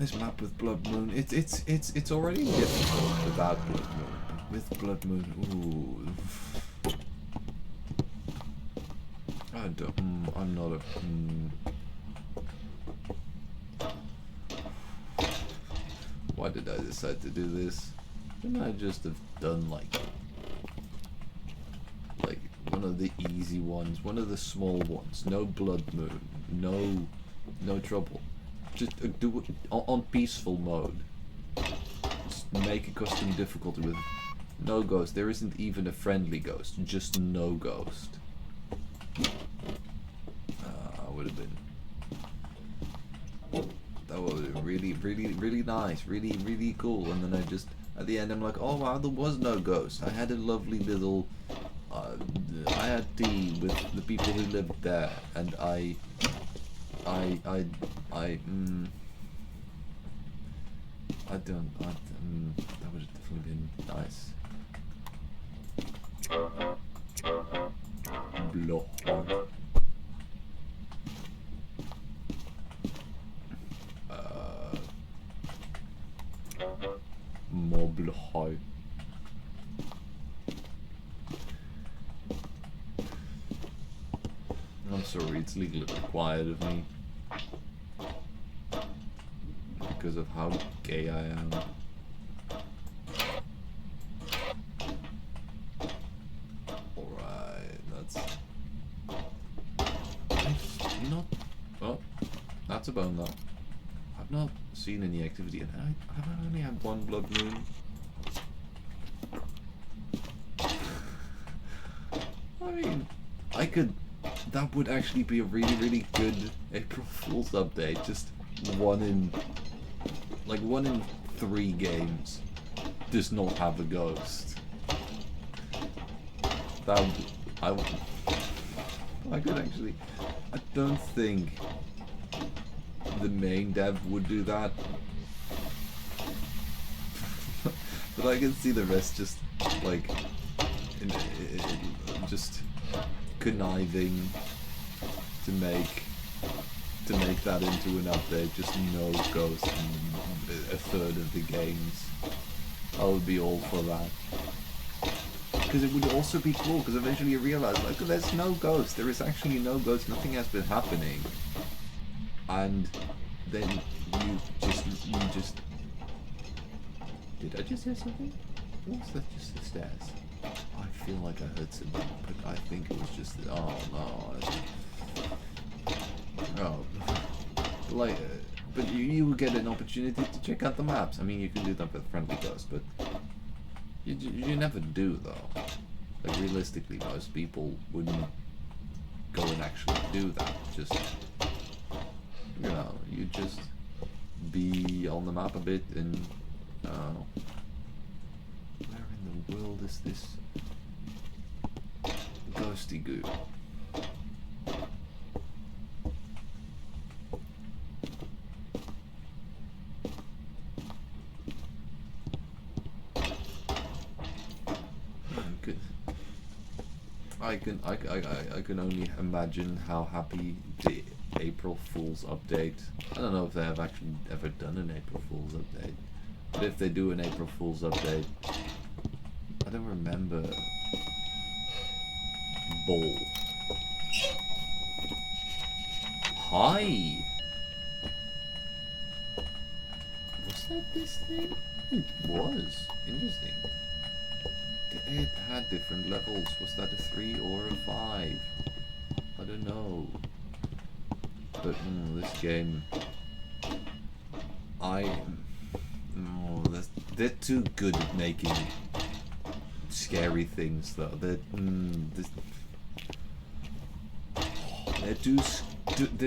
this map with Blood Moon. It's already difficult without Blood Moon. With Blood Moon, ooh. I don't. I'm not a. Why did I decide to do this? Couldn't I just have done like one of the easy ones, one of the small ones? No Blood Moon, no trouble. Just do it on peaceful mode. Just make a custom difficulty with no ghost. There isn't even a friendly ghost, just no ghost. Would have been. That would have been really nice, really cool. And then I just at the end I'm like, oh wow, there was no ghost. I had a lovely little. I had tea with the people who lived there, and that would have definitely been nice. Block. More block. I'm sorry, it's legally required of me because of how gay I am. Alright, that's not. Oh, that's a bone though. I've not seen any activity, and I've only had one Blood Moon. I mean, I could. That would actually be a really good April Fool's update. Just one in 3 games does not have a ghost. That I could actually. I don't think the main dev would do that, but I can see the rest just like just conniving to make that into an update. Just no ghost in a third of the games. I would be all for that. Because it would also be cool, because eventually you realize, like, there's no ghost. There is actually no ghost. Nothing has been happening. And then you just... Did I just hear something? Or was that just the stairs? I feel like I heard something, but I think it was just... Oh, no. Oh. Like, but you will get an opportunity to check out the maps. I mean, you can do that with Friendly Ghost, but... You never do, though. Like, realistically, most people wouldn't go and actually do that. Just, you know, you just be on the map a bit and, where in the world is this ghosty goo? I can only imagine how happy the April Fool's update. I don't know if they have actually ever done an April Fool's update, but if they do an April Fool's update, I don't remember. Ball. Hi. Was that this thing? It was. Interesting. It had different levels. Was that a 3 or a 5? I don't know. But this game, they're too good at making scary things, though. They're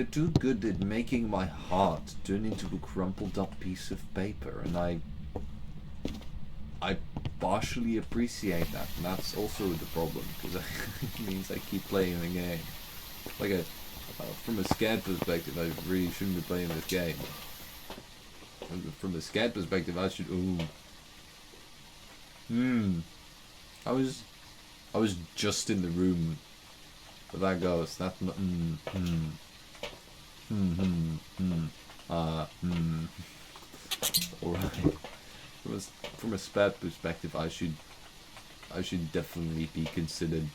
too good at making my heart turn into a crumpled up piece of paper, and I partially appreciate that, and that's also the problem, because it means I keep playing the game. Like From a scared perspective, I really shouldn't be playing this game. From a scared perspective, I should. Ooh. I was just in the room with that ghost. That's not. Alright. From a scared perspective, I should definitely be considered,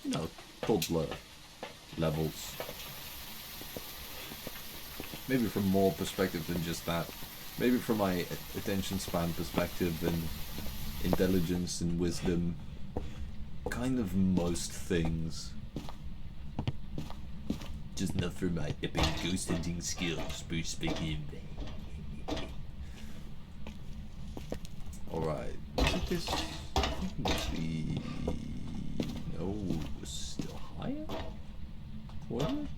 you know, toddler levels. Maybe from more perspective than just that. Maybe from my attention span perspective and intelligence and wisdom. Kind of most things. Just not from my epic ghost hunting skills perspective. Alright. Was it this? I think it was the... No, it was still higher? Was it?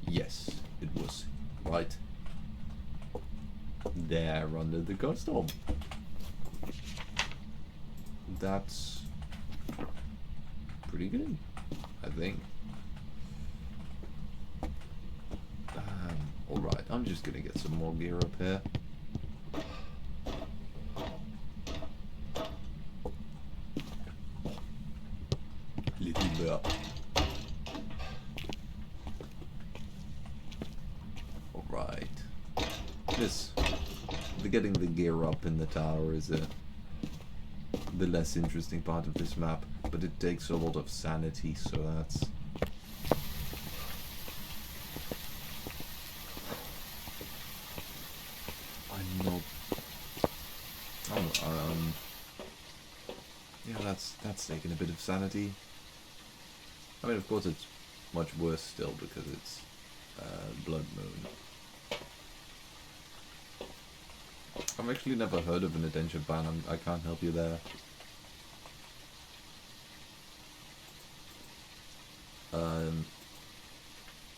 Yes, it was. Right. There under the ghost orb. That's pretty good, I think. Alright, I'm just gonna get some more gear up here. Little bit up. Alright. Getting the gear up in the tower is the less interesting part of this map, but it takes a lot of sanity, so that's... yeah, that's taking a bit of sanity. I mean, of course it's much worse still because it's Blood Moon. I've actually never heard of an attention ban. I can't help you there.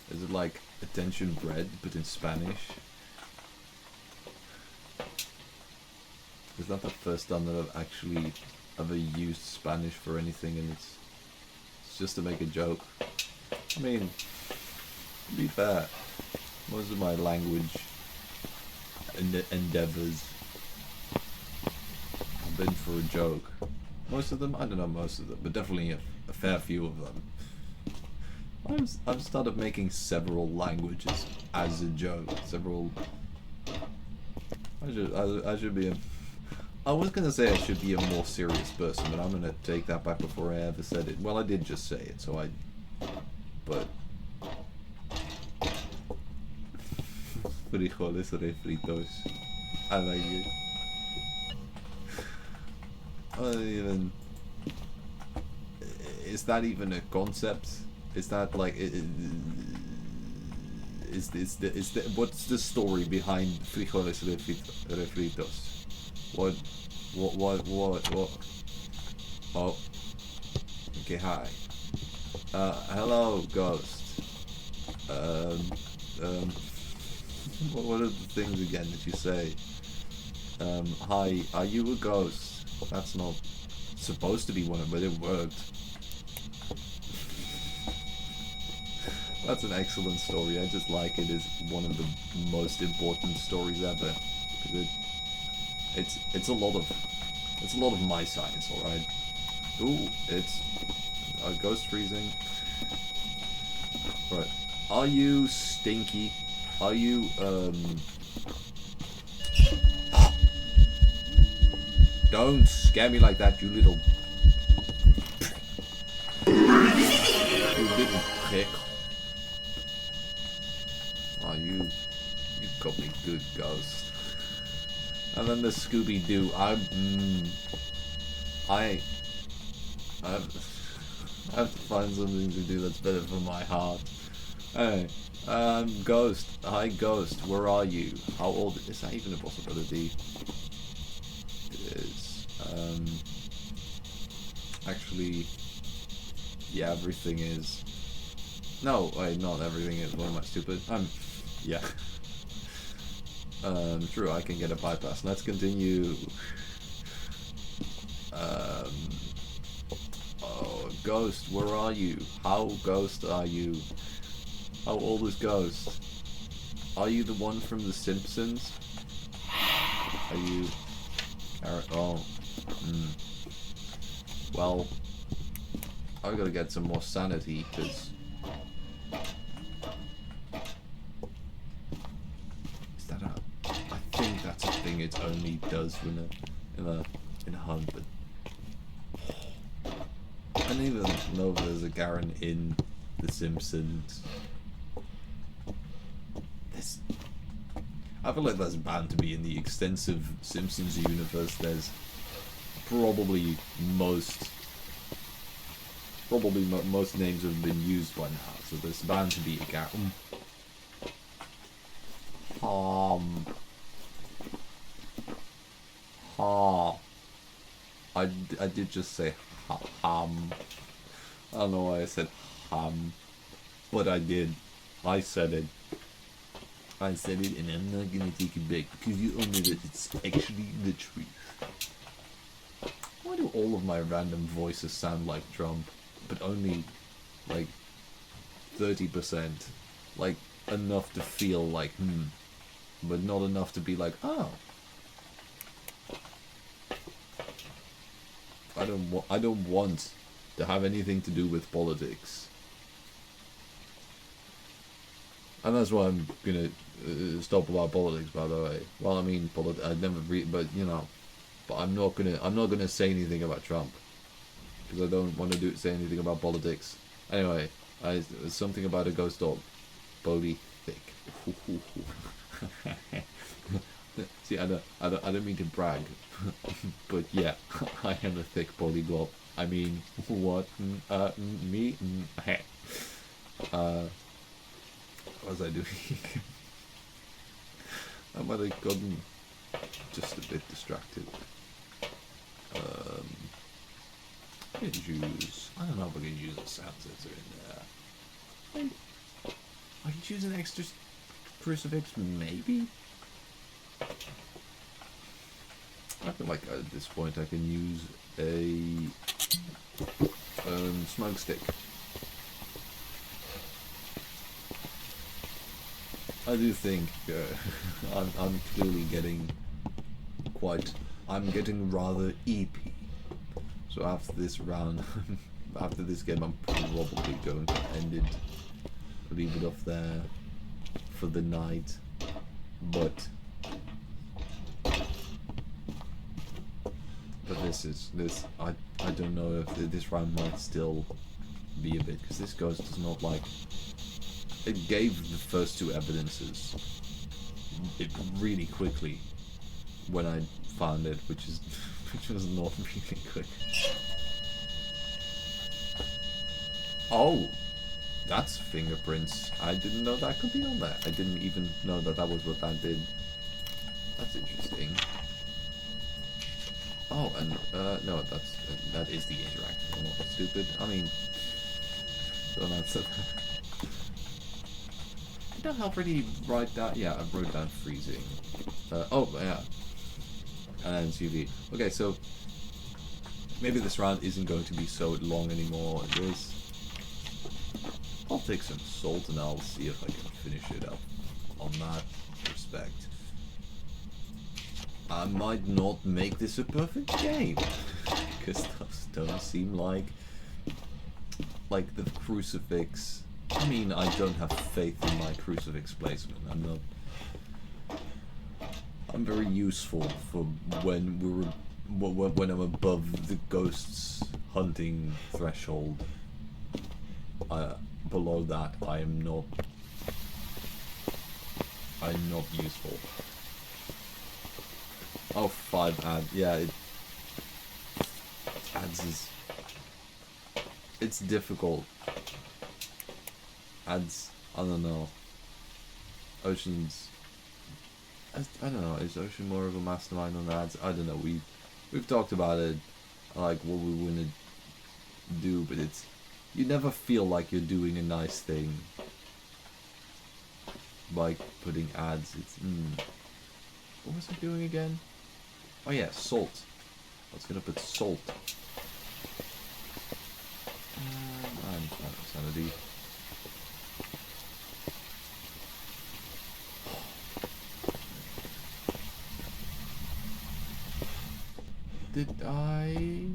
Is it like attention bread, but in Spanish? Is that the first time that I've actually ever used Spanish for anything, and it's just to make a joke? I mean, to be fair, most of my language endeavors have been for a joke. Most of them? I don't know most of them, but definitely a fair few of them. I've started making several languages as a joke. I should be I was gonna say I should be a more serious person, but I'm gonna take that back before I ever said it. Well, I did just say it, so but... Frijoles refritos. I like it. I don't even... Is that even a concept? Is that like... what's the story behind frijoles refritos? What? Oh. Okay, hi. Hello, ghost. What are the things again that you say? Hi, are you a ghost? That's not supposed to be one, but it worked. That's an excellent story. I just like it as one of the most important stories ever. It's a lot of my science, alright? Ooh, it's a ghost freezing. Right. Are you stinky? Are you, Don't scare me like that, you little... You little prick. Oh, you got me good, ghost. And then the Scooby-Doo. I have to find something to do that's better for my heart. Hey, Ghost. Hi, Ghost. Where are you? How old is that even a possibility? It is. Actually, yeah, everything is. No, wait, not everything is. What am I, stupid? Yeah. True, I can get a bypass. Let's continue. Oh, Ghost, where are you? How Ghost are you? How old is Ghost? Are you the one from The Simpsons? Are you... Oh. Well, I gotta get some more sanity, because... Is that a... I think that's a thing it only does when in a hunt, but... I don't even know if there's a Garen in The Simpsons. I feel like that's bound to be in the extensive Simpsons universe. There's probably most names have been used by now, so there's bound to be a Garen. I did just say ham. I don't know why I said ham, but I did. I said it. I said it, and I'm not gonna take it back because you own it. It's actually the truth. Why do all of my random voices sound like Trump, but only like 30%? Like enough to feel like but not enough to be like, oh. I don't want to have anything to do with politics. And that's why I'm gonna stop about politics, by the way. Well, I mean, I never but you know, but I'm not gonna say anything about Trump because I don't want to say anything about politics. Anyway, something about a ghost dog, body thick. See, I don't mean to brag, but yeah, I am a thick polyglot. I mean, what? Me? What was I doing? I might have gotten just a bit distracted. I could use... I don't know if I can use a sound sensor in there. I could use an extra crucifix, maybe? I feel like at this point I can use a smoke stick. I do think I'm clearly getting I'm getting rather EP. So after this round, after this game, I'm probably going to end it, leave it off there for the night. But I don't know if this round might still be a bit, because this ghost does not like. It gave the first two evidences really quickly when I found it, which was not really quick. Oh, that's fingerprints. I didn't know that could be on there. I didn't even know that was what that did. That's interesting. Oh, and no, that is the interactive. I'm not stupid. I mean, don't answer that. Did I already write that? Yeah, I wrote down freezing. Oh, yeah. And then CV. Okay, so maybe this round isn't going to be so long anymore. It is. I'll take some salt and I'll see if I can finish it up on that respect. I might not make this a perfect game because those don't seem like the crucifix. I mean, I don't have faith in my crucifix placement. I'm very useful for when when I'm above the ghost's hunting threshold. Below that, I'm not useful. Oh, 5 ads. Yeah, ads is... It's difficult. Ads, I don't know. Ocean's... I don't know, is Ocean more of a mastermind on ads? I don't know, we've talked about it, like what we want to do, but it's... You never feel like you're doing a nice thing by putting ads. It's... What was I doing again? Oh yeah, salt. I was gonna put salt. Sanity. Did I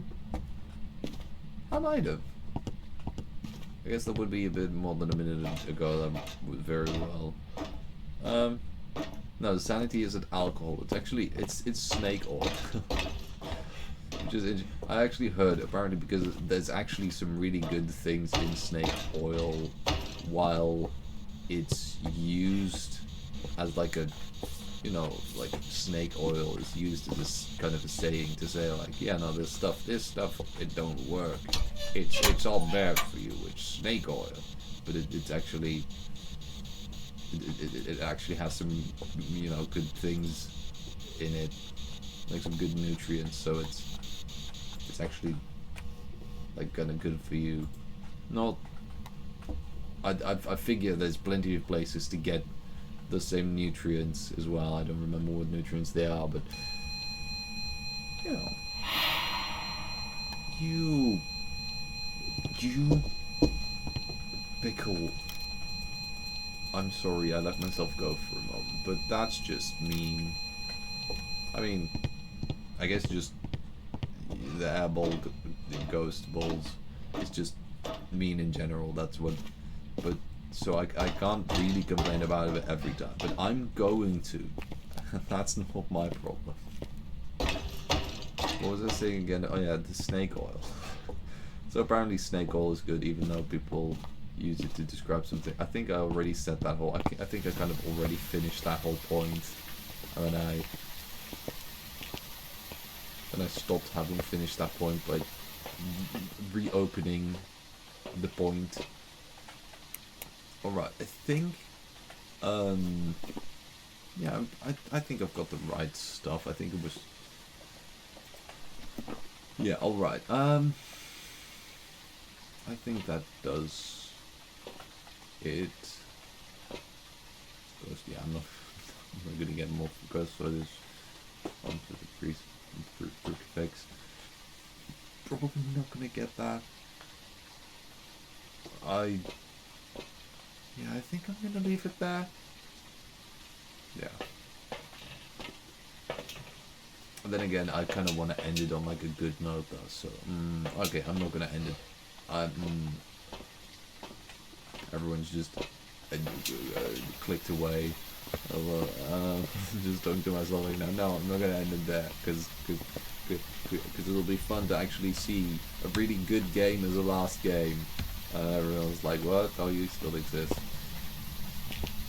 might have. I guess that would be a bit more than a minute ago. That was very well. No, the sanity isn't alcohol. It's actually it's snake oil. Which is I actually heard apparently because there's actually some really good things in snake oil while it's used as like a, you know, like snake oil is used as this kind of a saying to say like, yeah, no, this stuff, it don't work. It's all bad for you. It's snake oil, but it's actually it actually has some, you know, good things in it, like some good nutrients. So it's actually like kind of good for you. Not. I figure there's plenty of places to get the same nutrients as well. I don't remember what nutrients they are, but you know, you pickle. I'm sorry, I let myself go for a moment, but that's just mean. I mean, I guess just the airball, the ghost balls, is just mean in general. That's what. But so I can't really complain about it every time. But I'm going to. That's not my problem. What was I saying again? Oh yeah, the snake oil. So apparently snake oil is good, even though people use it to describe something. I think I already said that whole. I think I kind of already finished that whole point, and I stopped having finished that point by reopening the point. Alright, I think, yeah, I think I've got the right stuff. I think it was, yeah, alright, I think that does it. Because, yeah, I'm not gonna get more focus, so this onto the priest effects. Probably not gonna get that. Yeah, I think I'm gonna leave it there. Yeah. And then again, I kind of want to end it on like a good note though, so okay, I'm not gonna end it. Everyone's just clicked away. Just talking to myself like, no, I'm not gonna end it there, because it'll be fun to actually see a really good game as a last game. Everyone's like, what? Oh, you still exist.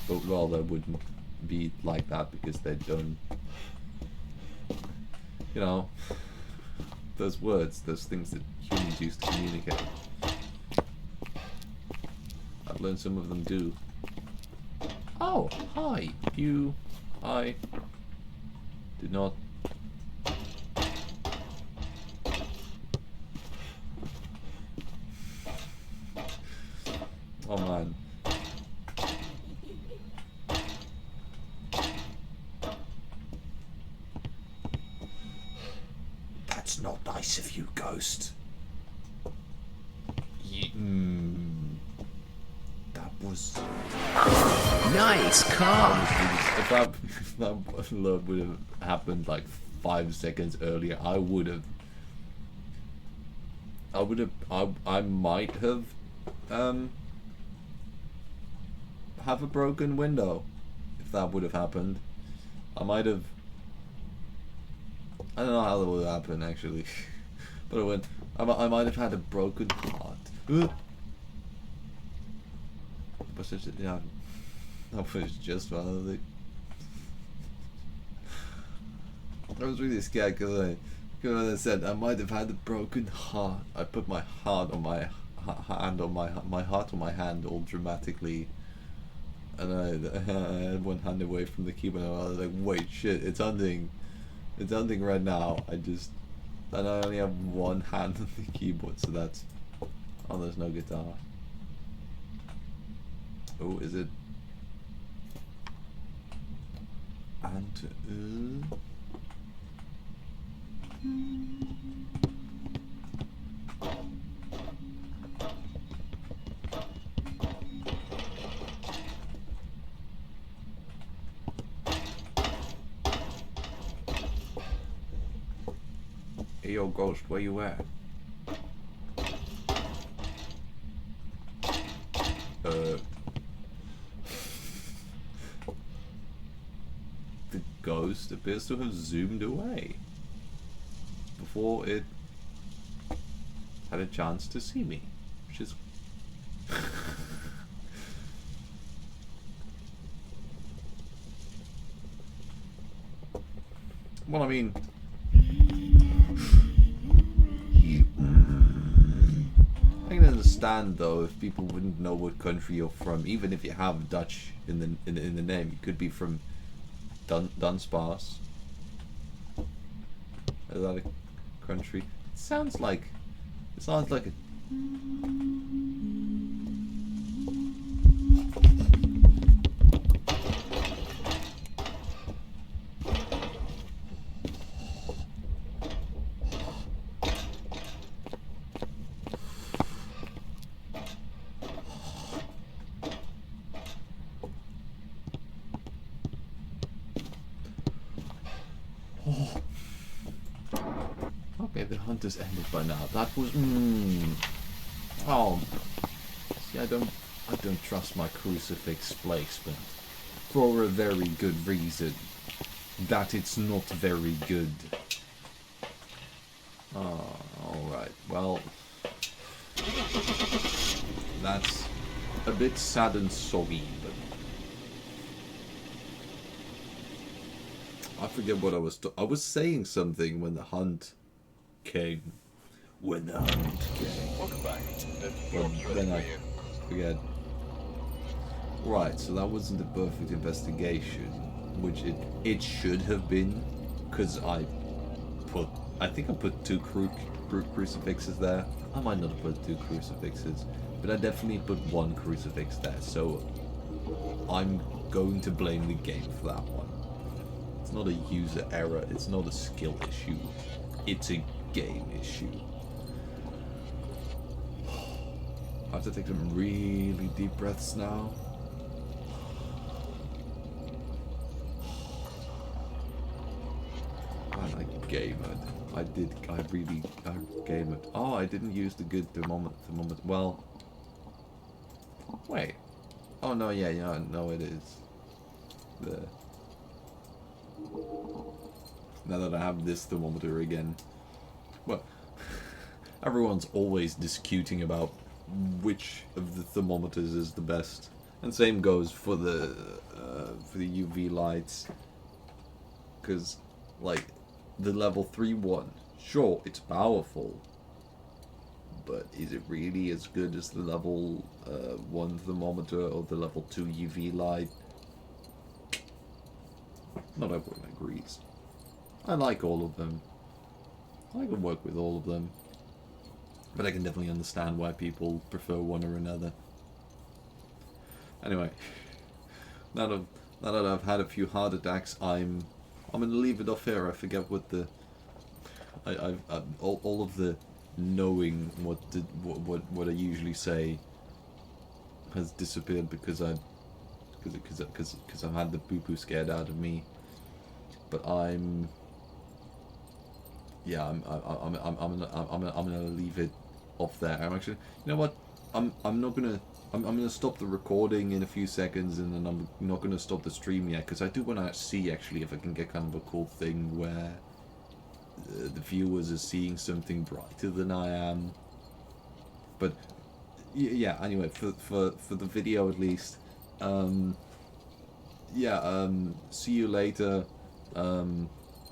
But, well, they wouldn't be like that because they don't, you know, those words, those things that humans use to communicate. I've learned some of them do. Oh, hi, I did not. Oh man. That's not nice of you, Ghost. That was Nice car. if that would have happened like 5 seconds earlier, I might have a broken window. If that would have happened, I might have. I don't know how that would happen actually, but I might have had a broken heart. But yeah, that was just one of the. I was really scared because I said I might have had a broken heart. I put my heart on my hand on my heart on my hand all dramatically, and I had one hand away from the keyboard. And I was like, wait, shit, it's hunting right now. And I only have one hand on the keyboard, so that's. Oh, there's no guitar. Oh, is it? And Hey, yo, ghost, where you at? The ghost appears to have zoomed away before it had a chance to see me, which is well, I mean, I can understand though if people wouldn't know what country you're from, even if you have Dutch in the name. You could be from Dunsparce. Is that a country? It sounds like a. Okay, the hunt has ended by now. That was oh, see, I don't trust my crucifix placement for a very good reason. That it's not very good. Oh, alright. Well, that's a bit sad and soggy, but I forget what I was saying something when the hunt came. When the hunt came. Welcome back. Well, then I forget. Right, so that wasn't a perfect investigation, which it should have been, because I think I put two crucifixes there. I might not have put two crucifixes, but I definitely put one crucifix there, so I'm going to blame the game for that one. It's not a user error, it's not a skill issue, it's a game issue. I have to take some really deep breaths now. Man, I gamed. I gamed. Oh, I didn't use the good thermometer. Well, wait. Oh no, yeah, no, it is. Now that I have this thermometer again. Well, everyone's always disputing about which of the thermometers is the best, and same goes for the UV lights. Because, like, the level 3 one, sure, it's powerful, but is it really as good as the level 1 thermometer or the level 2 UV light? Not everyone agrees. I like all of them. I can work with all of them. But I can definitely understand why people prefer one or another. Anyway, now that I've had a few heart attacks, I'm gonna leave it off here. I forget what the all of the knowing what I usually say has disappeared because I've had the poo-poo scared out of me. But I'm gonna leave it off there. I'm actually, you know what? I'm gonna stop the recording in a few seconds, and then I'm not gonna stop the stream yet, because I do want to see actually if I can get kind of a cool thing where the viewers are seeing something brighter than I am. But yeah, anyway, for the video at least, see you later.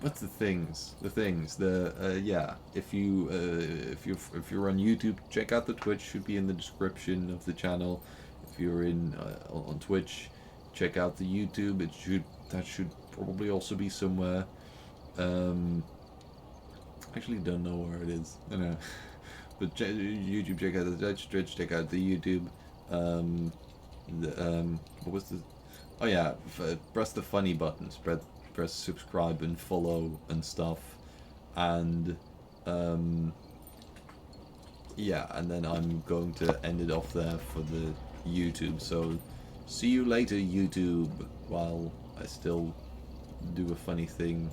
What's the things? Yeah. If you're on YouTube, check out the Twitch. Should be in the description of the channel. If you're on Twitch, check out the YouTube. That should probably also be somewhere. Actually, don't know where it is. I know. But YouTube, check out the Twitch. Check out the YouTube. What was the? Oh yeah, press the funny buttons. Press subscribe and follow and stuff, and yeah, and then I'm going to end it off there for the YouTube. So see you later, YouTube, while I still do a funny thing.